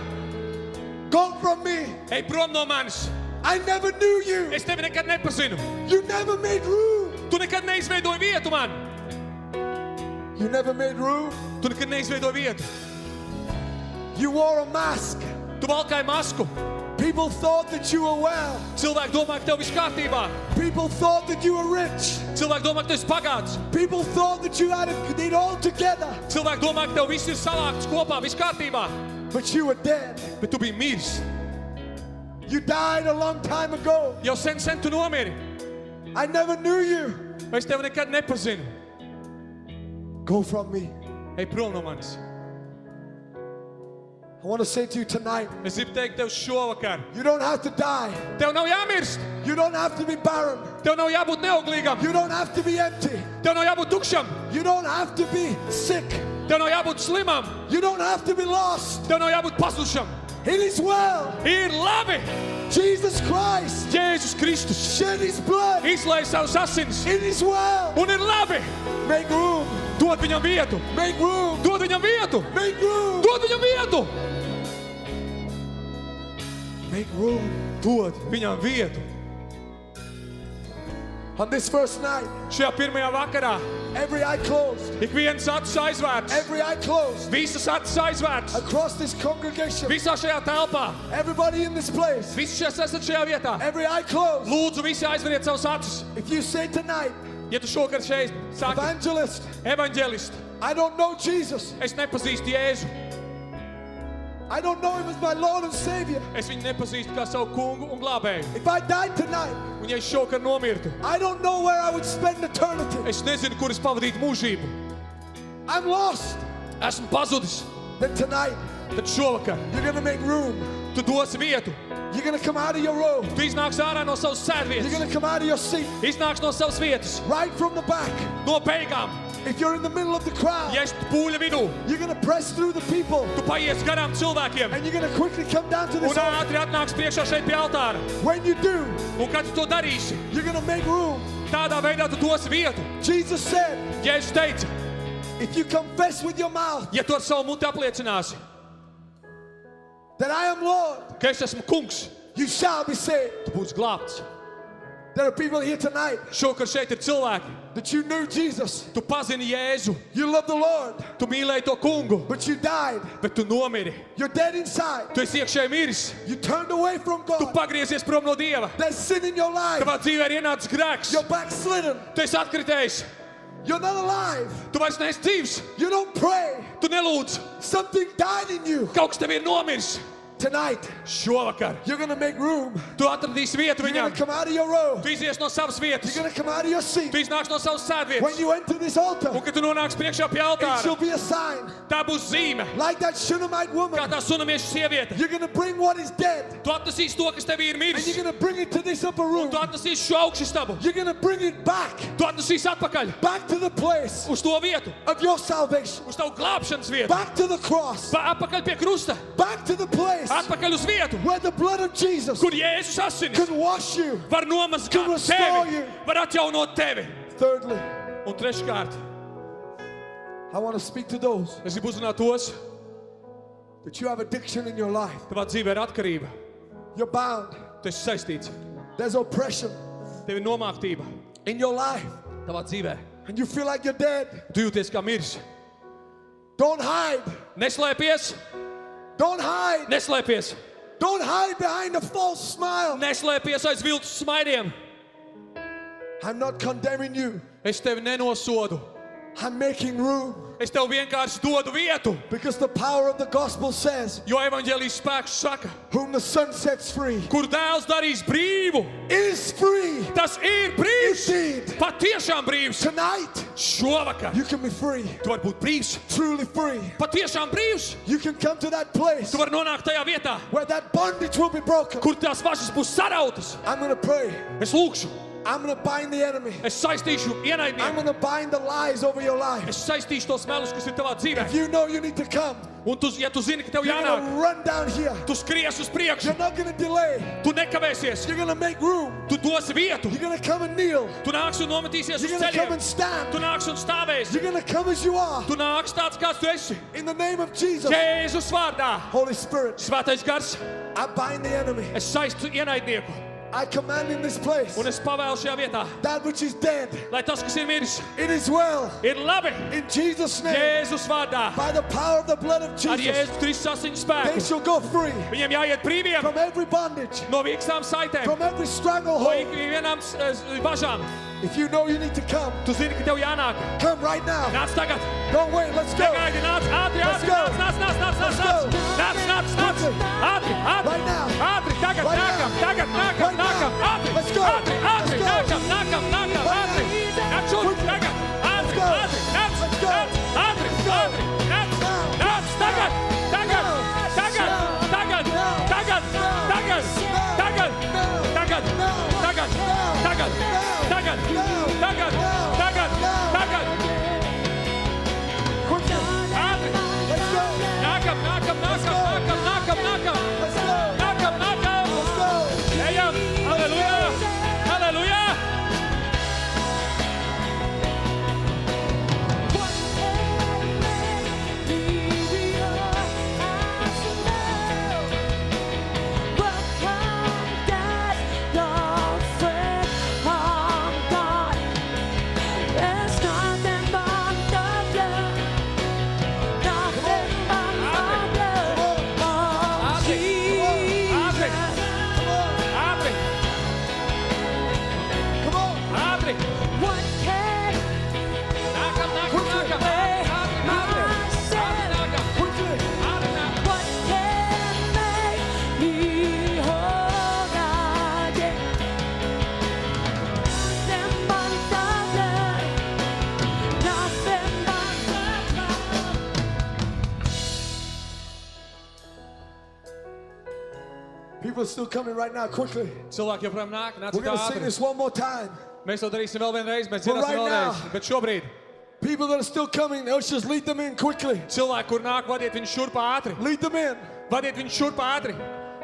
go from me, ej prom no manis, I never knew you, es tevi nekad nepazinu. you never made room, Tu nekad neizveidoji vietu man. you never made room, Tu nekad neizveidoji vietu. you wore a mask, Tu valkāji masku. people thought that you were well, Cilvēki domā, ka tev viss kārtībā. people thought that you were rich, Cilvēki domā, ka tu esi pagāts. people thought that you had it all together, Cilvēki domā, ka tev viss ir savākts kopā, viss kārtībā. but you were dead. Bet tu biji miris. You died a long time ago. Jau sen tu nomiri. I never knew you. Es tevi nekad nepazinu. Go from me. Ej prom no manis. I want to say to you tonight, Es gribu teikt tev šovakar. you don't have to die. Tev nav jāmirst. You don't have to be barren. Tev nav jābūt neauglīgam. You don't have to be empty. Tev nav jābūt tukšam. You don't have to be sick. Tev nav jābūt slimam. You don't have to be lost. Tev nav jābūt pazušam. It is well. Ir labi. Jesus Christ Jēzus Kristus shed his blood. izlaiž savus asins. It is well. Un ir labi. Make room. Dod viņam vietu. Make room. Dod viņam vietu. Make room. Dod viņam vietu. Make room. Dod viņam vietu. On this first night, šajā pirmajā vakarā, every eye closed, ik viens acis aizvērts, every eye closed, visas acis aizvērts, across this congregation, visā šajā telpā, everybody in this place, visi šeit esat šajā vietā. every eye closed. Lūdzu, visi aizveriet savus acis. If you say tonight, Ja tu šokar šeit saki, evangelist, evaņģelisti, I don't know Jesus. es nepazīstu Jēzu. I don't know him as my Lord and Savior. Es viņu nepazīstu kā savu kungu un glābēju. If I died tonight, Un ja es šokar nomirtu, I don't know where I would spend eternity. es nezinu, kur es pavadītu mūžību. I'm lost. Esmu pazudis. Then tonight, Tad šovakar you're going to make room. tu dosi vietu. You're going to come out of your row. Tu iznāks ārā no savas You're sēdvietas. going to come out of your seat Iznāks no savas vietas. right from the back. No beigām. If you're in the middle of the crowd, Ja esi pūļa vidū, you're going to press through the people tu paies garām cilvēkiem. and you're going to quickly come down to Un this altar. ātri atnāks priekšā šeit pie altāra. When you do, Un kad tu to darīsi, you're going to make room. tādā veidā tu dosi vietu. Jesus said, Jēzus teica, if you confess with your mouth ja tu ar savu muti apliecināsi, that I am Lord, ka es esmu kungs, you shall be saved. tu būsi glābts. There are people here tonight Šokar šeit ir cilvēki. that you knew Jesus. Tu pazini Jēzu, You love the Lord, tu mīlēji to kungu, but you died. bet tu nomiri. You're dead inside. Tu esi iekšēji miris. You turned away from Tu God. pagriezies prom no Dieva. There's sin in your life. Tavā dzīvē ir ienācis grēks. You're backslidden. Tu esi atkritējis. You're not alive. Tu vairs neesi dzīvs. You don't pray. Tu nelūdz. Something died in you. Kaut kas tev ir nomiris. Tonight, Šovakar you're going to make room. tu atradīsi vietu You're going viņam. to come out of your row. Tu izies no savas vietas. You're going to come out of your seat. Tu iznāks no savas When sēdvietas. you enter this altar, Un kad tu nonāks priekšā pie it shall altāra, be a sign. tā būs zīme. Like that Shunammite Kā woman, tā sunamieša sieviete. you're going to bring what is dead. Tu atnesīsi to, kas tev ir And miris. you're going to bring it to this upper room. Tu atnesīsi šo augšstabu. You're going to bring it back. Tu atnesīsi atpakaļ Back to the place uz to vietu, of your salvation. uz tavu glābšanas vietu. Back to the cross. Atpakaļ pie krusta. Back to the place Atpakaļ uz vietu, where the blood of Jesus kur Jēzus asinis can wash you. var nomazgāt To restore tevi, you. var atjaunot tevi. Thirdly, Un treškārt, I want to speak to those es gribu uzrunāt tos, that you have addiction in your life. tavā dzīvē ir atkarība. You're bound. Tu esi saistīts. There's oppression Tev ir nomāktība in your life. tavā dzīvē. And you feel like you're dead. Tu jūties kā miris. Don't hide. Neslēpies, Don't hide. neslēpies, Don't hide behind a false smile. neslēpies aiz viltus smaidiem. I'm not condemning you. Es tevi nenosodu. I'm making room Es tev vienkārši dodu vietu, because the power of the gospel says, jo evaņģēlijas spēks saka, whom the Son sets free kur dēls darīs brīvu, is free. tas ir brīvs. Indeed. Patiešām brīvs. Tonight, Šovakar you can be free. tu vari būt brīvs. Truly free. Patiešām brīvs. You can come to that place Tu vari nonākt tajā vietā, where that bondage will be broken. kur tās važas būs sarautas. I'm going to pray. Es lūkšu, I'm going to bind the enemy. es saistīšu I'm ienaidnieku. going to bind the lies over your life. Es saistīšu tos melus, kas ir tavā dzīvē. If you know you need to come, Un tu, ja tu zini, ka tev you're going jānāk, to run down here. tu skries uz priekšu, You're not going to delay. tu nekavēsies, You're going to make room. tu dosi vietu, You're going to come and kneel. tu nāksi un nometīsies uz You're going to come ceļiem, and stand. tu nāksi un stāvēsi, You're going to come as you are. tu nāksi tāds, kāds tu esi. In the name of Jesus. Jēzus vārdā, Holy Spirit, svētais gars, I bind the enemy. es saistu ienaidnieku, I command in this place un es pavēlu šajā vietā, that which is dead. lai tas, kas ir miris, It is well. ir labi. In Jesus' name. Jēzus vārdā, By the power of the blood of ar Jesus, Jēzus Kristus asiņu they spēku, shall go free viņiem jāiet brīviem from every bondage, no vīkstām saitēm, from every no stranglehold. ikvienām bažām. If you know you need to come, Tu zini, ka tev jānāk. come right now. Nāc tagad. Don't wait. Let's go. Negaidi, nāc, ātri, Let's ātri, go. nāc, nāc, nāc, nāc, Let's nāc, go. nāc, nāc, nāc, Quickly. ātri, ātri, Right now. ātri, tagad, Right nākam, now. tagad, nākam, Right now. nākam, ātri, Let's go. ātri, ātri, Let's go. nākam, nākam, Right ātri, now. nāc šurp, Quickly. tagad, ātri, go. ātri, nāc, Let's go. nāc, ātri, Let's go. ātri, nāc, Now. nāc, tagad, tagad, tagad, tagad, tagad, tagad, tagad, tagad, tagad, tagad, tagad, tagad, tagad, tagad, Quickly. ātri, Let's go. nākam, nākam, nākam, People are still coming right now, quickly. Cilvēki joprojām nāk, We're nāciet going to sing ātri. this one more time. Mēs to darīsim vēl vienreiz, mēs But dziedāsim right vēlreiz. now- Bet šobrīd People that are still coming, let's just lead them in quickly. cilvēki, kur nāk, vadiet viņus šurp ātri. Lead them in. Vadiet viņus šurp ātri.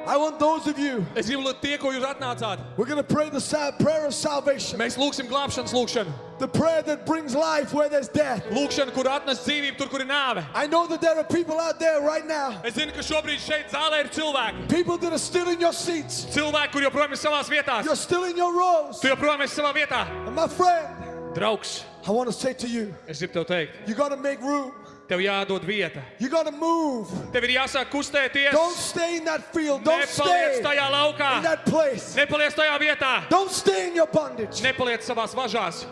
I want those of you, Es gribu, lai tie, ko jūs atnācāt, we're going to pray the prayer of salvation. mēs lūgsim glābšanas lūgšanu. The prayer that brings life where there's death. Lūgšanu, kur atnes dzīvību tur, kur ir nāve. I know that there are people out there right now, Es zinu, ka šobrīd šeit zālē ir cilvēki. people that are still in your seats. Cilvēki, kur joprojām ir savās vietās. You're still in your rows. Tu joprojām esi savā vietā. And my friend, Draugs, I want to say to you, es gribu tev teikt, you got to make room. tev jādod vieta. You got to move. Tev ir jāsāk kustēties. Don't stay in that field. Don't Nepaliec stay tajā in laukā. that place. Nepaliec tajā vietā. Don't stay in your bondage. Nepaliec savās važās.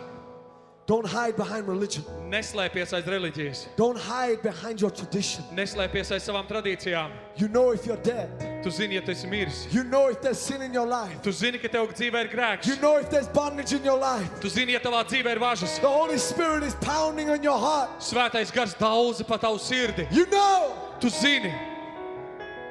Don't hide behind religion. Neslēpies aiz reliģijas. Don't hide behind your tradition. Neslēpies aiz savām tradīcijām. You know if you're dead. Tu zini, ja tu esi miris. You know if there's sin in your life. Tu zini, ka tev dzīvē ir grēks. You know if there's bondage in your life. Tu zini, ja tavā dzīvē ir važas. The Holy Spirit is pounding on your heart. Svētais gars daudz pa tavu sirdi. You know. Tu zini.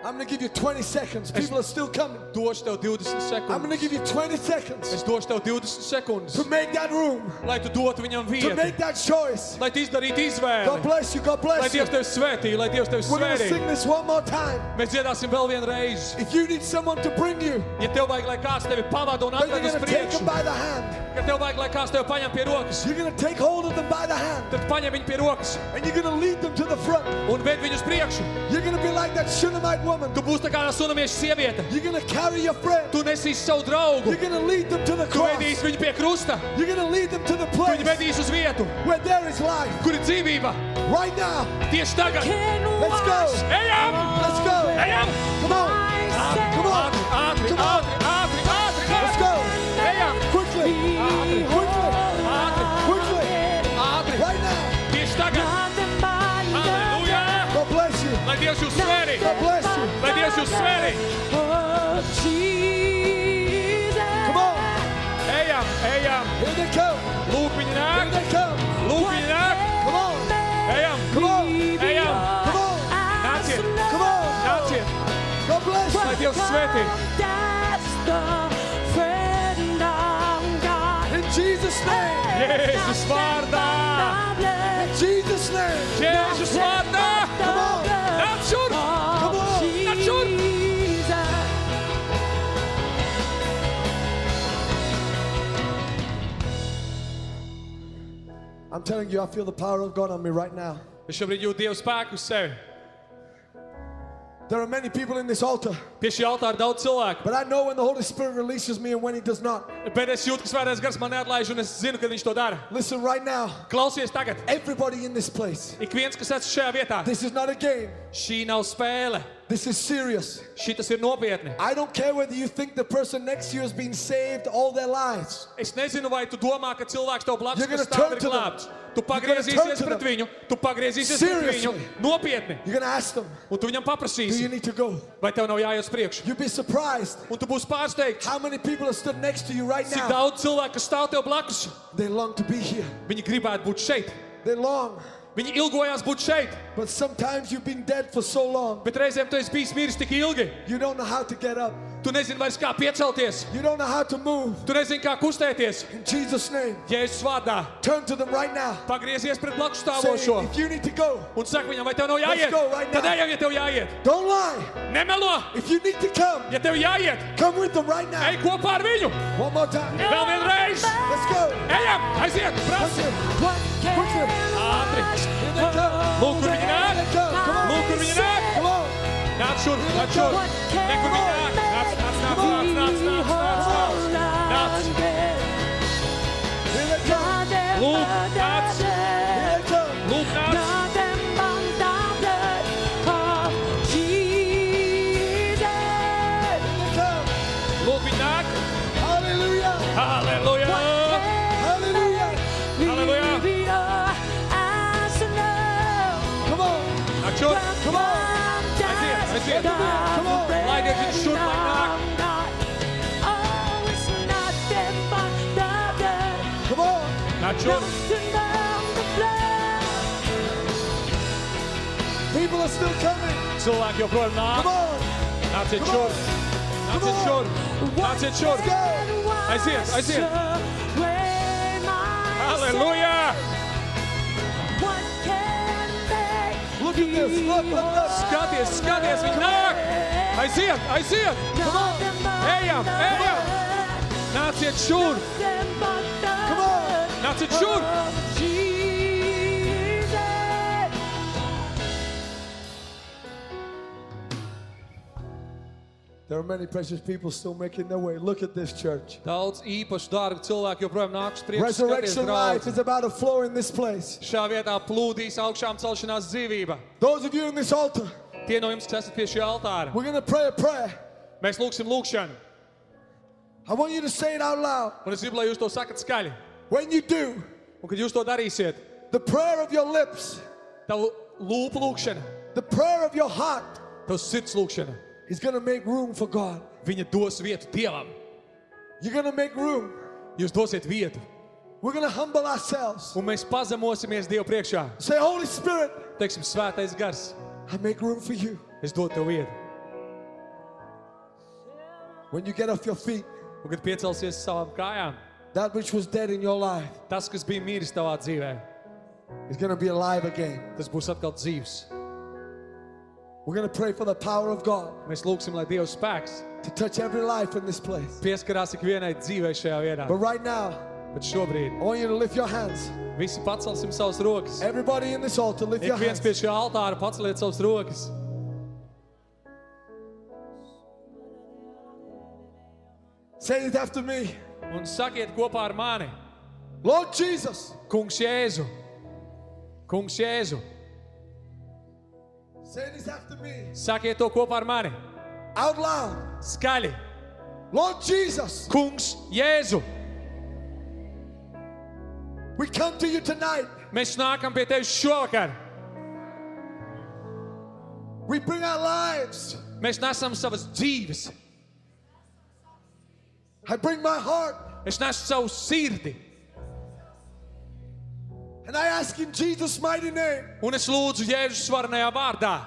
I'm going to give you 20 seconds. People are still coming. Došu tev 20 I'm going to sekundes. give you 20 seconds Es došu tev 20 sekundes. to make that room, Lai tu dotu viņam to vietu. make that choice. Lai tu izdarītu God izvēli. bless you. God Lai bless you. Dievs tevi svētī. Lai Dievs tevi We're going to svētī. sing this one more time. Mēs dziedāsim vēl vienu reizi. If you need someone to bring you, Ja tev vajag, lai kāds tevi pavada un then atved you're uz going to take them priekšu, by the hand. ka tev vajag, lai kāds tevi paņem pie rokas, You're going to take hold of them by the hand. tad paņem viņu pie rokas And you're going to lead them to the front. un ved viņu uz priekšu. You're going to be like that Shunammite woman. Tu būsi tā kā sunamieša sieviete. You're going to carry your friend. Tu nesīsi savu draugu. You're going to lead them to the Tu cross. vedīsi viņu pie krusta. You're going to lead them to the Tu place viņu vedīsi uz vietu, where there is life. kur ir dzīvība. Right now. Tieši tagad. Let's go. Ejam! Let's go. Ejam! Come on. Come on. Ātri, Come on. ātri, ātri, ātri! Let's go. Ejam! Quickly. Quickly. Quickly. Ātri! Right now. Tieši tagad. Halleluja! God bless you. Lai Dievs jūs svētī! God bless you. Lai Dievs jūs svētī! Come on. Ejam, ejam! Here they come. Lūk, viņi Here nāk! they come. Lūk, viņi nāk! Come on. Ejam! Come on. Ejam! Come on. Nāciet! Come on. Nāciet! God bless Lai you. Dievs svētī! In Jesus' name. Jēzus vārdā! In Jesus' name. Jēzus vārdā! Come on. Nāc šurp! Come on. Nāc šurp! I'm telling you, I feel the power of God on me right now. Es šobrīd jūtu Dievu spēku uz sevi. There are many people in this altar, Pie šī altāra daudz cilvēku. but I know when the Holy Spirit releases me and when He does not. Bet es jūtu, ka svētais gars man neatlaiž, un es zinu, ka viņš to dara. Listen right now. Klausies tagad. Everybody in this place. Ik viens, kas esmu šajā vietā. This is not a game. Šī nav spēle. This is serious. Šī tas ir nopietni. I don't care whether you think the person next to you has been saved all their lives. Es nezinu, vai tu domā, ka cilvēks tev blakus, You're gonna kas stāv turn ir to them. glābts. Tu gonna pagriezīsies turn to pret them. viņu. Tu pagriezīsies pret viņu. Seriously. Nopietni. You're going to ask them, Un tu viņam do you paprasīsi, need to go? vai tev nav jāiet uz priekšu. You'll be surprised Un tu būsi pārsteigts, how many people are stood next to you right cik now. daudz cilvēku, kas stāv tev blakus, They long to be here. viņi gribētu būt šeit. They long. Viņi ilgojās būt šeit. But sometimes you've been dead for so long, Bet reizēm tu esi bijis miris tik ilgi. you don't know how to get up. Tu nezini vairs, kā piecelties. You don't know how to move. Tu nezini, kā kustēties. In Jesus' name, Jēzus vārdā turn to them right now. pagriezies pret blakus Say, stāvošo. if you need to go, Un saka viņam, vai tev nav Let's jāiet? go right now. Tad ejam, ja tev jāiet. don't lie. Nemelo! If you need to come, Ja tev jāiet, come with them right now. ej kopā ar viņu. One more time. Vēl vienreiz. Let's go. Ejam, aiziet, prasi. Quickly. Ātri. Here they come. Lūk, kur viņi nāk. Here they come. Come on. Lūk, kur viņi nāk. Come on. Nāc šurp, nāc šurp. Ne, kur viņi nāk. Nāc, nāc, nāc, nāc, nāc, nāc, nāc, nāc. Here they come. Lūk, nāc. Here they come. Lūk, nāc. Here they come. Lūk, viņi nāk. Hallelujah. Halleluja. Hallelujah. Halleluja. Come on. Nāc šurp. Come on. Aiziet, aiziet. Come on. Laidiet viņu šurp, lai nāk. Come on. Nāc šurp. People are still coming. Cilvēki joprojām Come nāk. on. Nāciet Come on. šurp. Nāciet šur! Nāciet šur! Aiziet, aiziet! Halleluja! Look at this. Look. Skaties, skaties, viņi nāk! Aiziet, aiziet! Ejam, ejam! Nāciet šur! Come on. Nāciet šur! There are many precious people still making their way. Look at this church. Daudz īpašu dārgu cilvēku joprojām nāk uz priekšu. Resurrection life is about to flow in this place. Šā vietā plūdīs augšām celšanās dzīvība. Those of you in this altar, Tie no jums, kas esat pie šī altāra, we're going to pray a prayer. mēs lūgsim lūgšanu. I want you to say it out loud. Un es gribu, lai jūs to sakat skaļi. When you do, Un kad jūs to darīsiet, the prayer of your lips, tavu lūpu lūgšana, the prayer of your heart tavu sirds lūgšana, is going to make room for God. viņa dos vietu Dievam. You're going to make room. Jūs dosiet vietu. We're going to humble ourselves. Un mēs pazemosimies Dievu priekšā. Say, Holy Spirit, Teiksim, svētais gars, I make room for you. es dodu tev vietu. When you get off your feet, Un kad piecelsies savām kājām, that which was dead in your life tas, kas bija mīris tavā dzīvē, is going to be alive again. tas būs atkal dzīvs. We're going to pray for the power of God Mēs lūgsim, lai Dieva spēks to touch every life in this place. pieskarās ikvienai dzīvei šajā vietā. But right now, Bet šobrīd I want you to lift your hands. visi pacelsim savas rokas. Everybody in this altar, lift your Ik viens hands. pie šī altāra paceliet savas rokas. Say it after me. Un sakiet kopā ar mani, Lord Jesus, Kungs Jēzu, Kungs Jēzu, say this after me. sakiet to kopā ar mani, Out loud. skaļi, Lord Jesus, Kungs Jēzu, we come to you tonight. mēs nākam pie tevis šovakar, We bring our lives. mēs nesam savas dzīves, I bring my heart. es nesu savu sirdi, And I ask in Jesus' mighty name, un es lūdzu Jēzus svarenajā vārdā,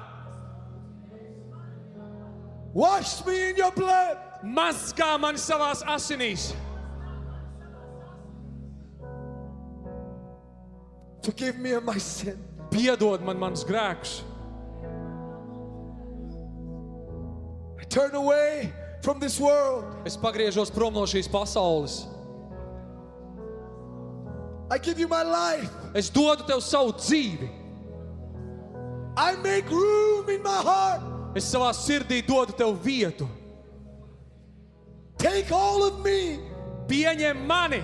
wash me in your blood. mazgā mani savās asinīs, Forgive me of my sin. piedod man manus grēkus, I turn away from this world. es pagriežos prom no šīs pasaules, I give you my life. es dodu tev savu dzīvi, I make room in my heart. es savā sirdī dodu tev vietu, Take all of me, pieņem mani,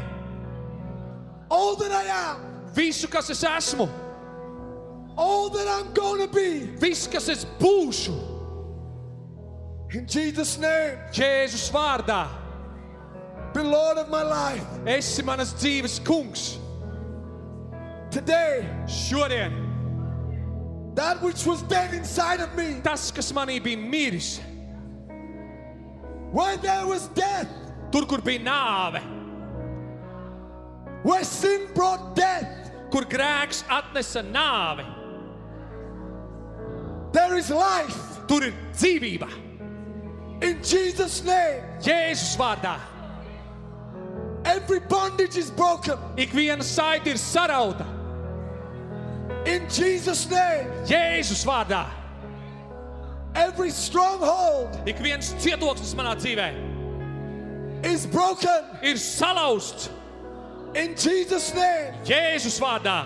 all that I am, visu, kas es esmu, all that I'm going to be. viss, kas es būšu, In Jesus' name, Jēzus vārdā, be Lord of my life. esi manas dzīves kungs. Today, Šodien that which was dead inside of me, tas, kas manī bija miris, where there was death, tur, kur bija nāve, where sin brought death, kur grēks atnesa nāvi, there is life. tur ir dzīvība. In Jesus' name, Jēzus vārdā, every bondage is broken. ik viena saite ir sarauta. In Jesus' name, Jēzus vārdā, every stronghold ik viens cietoksnis manā dzīvē is broken. ir salauzts. In Jesus' name, Jēzus vārdā,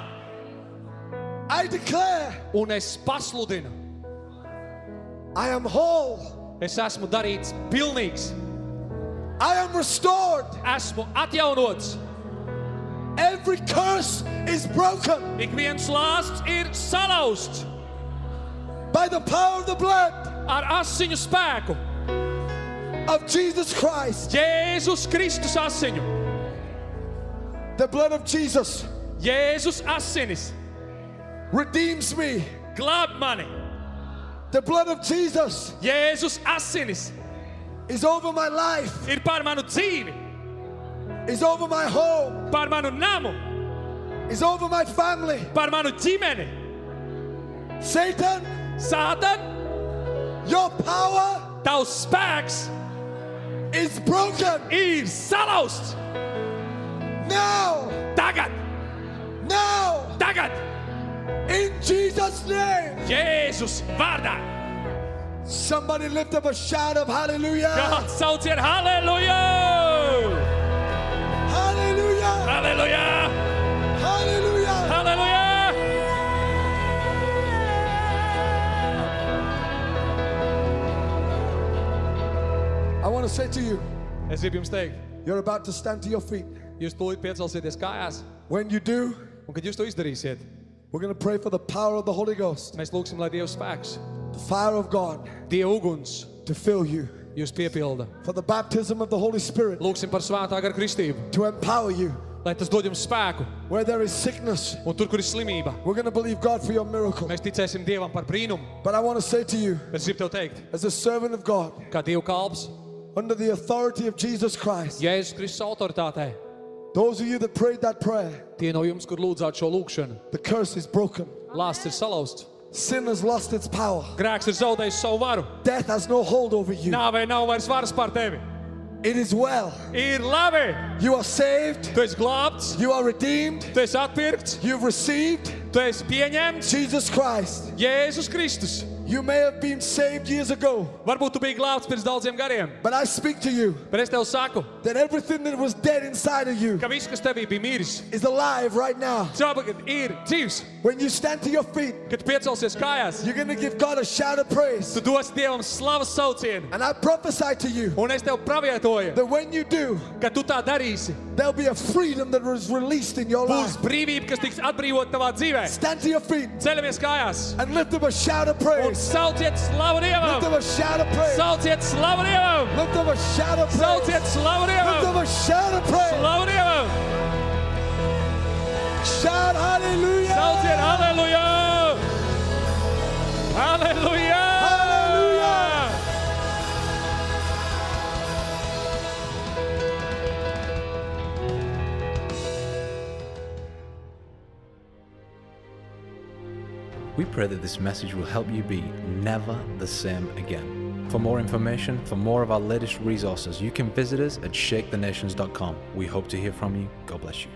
I declare un es pasludinu, I am whole. es esmu darīts pilnīgs, I am restored. esmu atjaunots. Every curse is broken Ik viens lāsts ir salauzts by the power of the blood ar asiņu spēku. of Jesus Christ. Jēzus Kristus asiņu. The blood of Jesus Jēzus asinis redeems me. glāb mani. The blood of Jesus Jēzus asinis is over my life, ir par manu dzīvi, is over my home, par manu namu, is over my family. par manu ģimeni. Satan, Sātan, your power tavs spēks is broken. ir salauzts. Now, Tagad, now, tagad, in Jesus' name. Jēzus vārdā. Somebody lift up a shout of hallelujah. Kāds sauciet halleluja! Hallelujah. Halleluja! Hallelujah. Halleluja! I want to say to you, Es gribu jums teikt, you're about to stand to your feet. jūs tūlīt piecelsieties kājās, When you do, un kad jūs to izdarīsiet, we're going to pray for the power of the Holy Ghost, mēs lūgsim, lai Dieva spēks, the fire of God Dieva uguns to fill you, jūs piepilda. for the baptism of the Holy Spirit Lūgsim par svētā gara kristību, to empower you. lai tas dod jums spēku, Where there is sickness, un tur, kur ir slimība, we're going to believe God for your miracle. mēs ticēsim Dievam par brīnumu. But I want to say to you, Bet es gribu tev teikt, as a servant of God, kā Dieva kalps, under the authority of Jesus Christ, Jēzus Kristus autoritātei, those of you that prayed that prayer, tie no jums, kur lūdzāt šo lūgšanu, the curse is broken. lāsts ir salauzts, Sin has lost its power. grēks ir zaudējis savu varu, Death has no hold over you. nāvei nav vairs varas pār tevi. It is well. Ir labi, You are saved. tu esi glābts, You are redeemed. tu esi atpirkts, You've received tu esi pieņemts, Jesus Christ. Jēzus Kristus. You may have been saved years ago, Varbūt tu biji glābts pirms daudziem gadiem, but I speak to you bet es tev saku, that everything that was dead inside of you ka viss, kas tevī bija miris, is alive right now. tagad ir dzīvs. When you stand to your feet, Kad tu piecelsies kājās, you're going to give God a shout of praise. tu dosi Dievam slavas saucienu. And I prophesy to you Un es tev pravietoju, that when you do, ka tu tā darīsi. there'll be a freedom that was released in your Būs life. brīvība, kas tiks atbrīvot tavā dzīvē. Stand to your feet Ceļamies kājās and lift up a shout of un praise. sauciet slavu Lift Dievam! up a shout of praise. Sauciet slavu Dievam! Lift up a shout of praise. Sauciet slavu Lift up Dievam! a shout of praise. Slavu Dievam! Shout hallelujah. Sauciet halleluja! Halleluja! Hallelujah! We pray that this message will help you be never the same again. For more information, for more of our latest resources, you can visit us at shakethenations.com. We hope to hear from you. God bless you.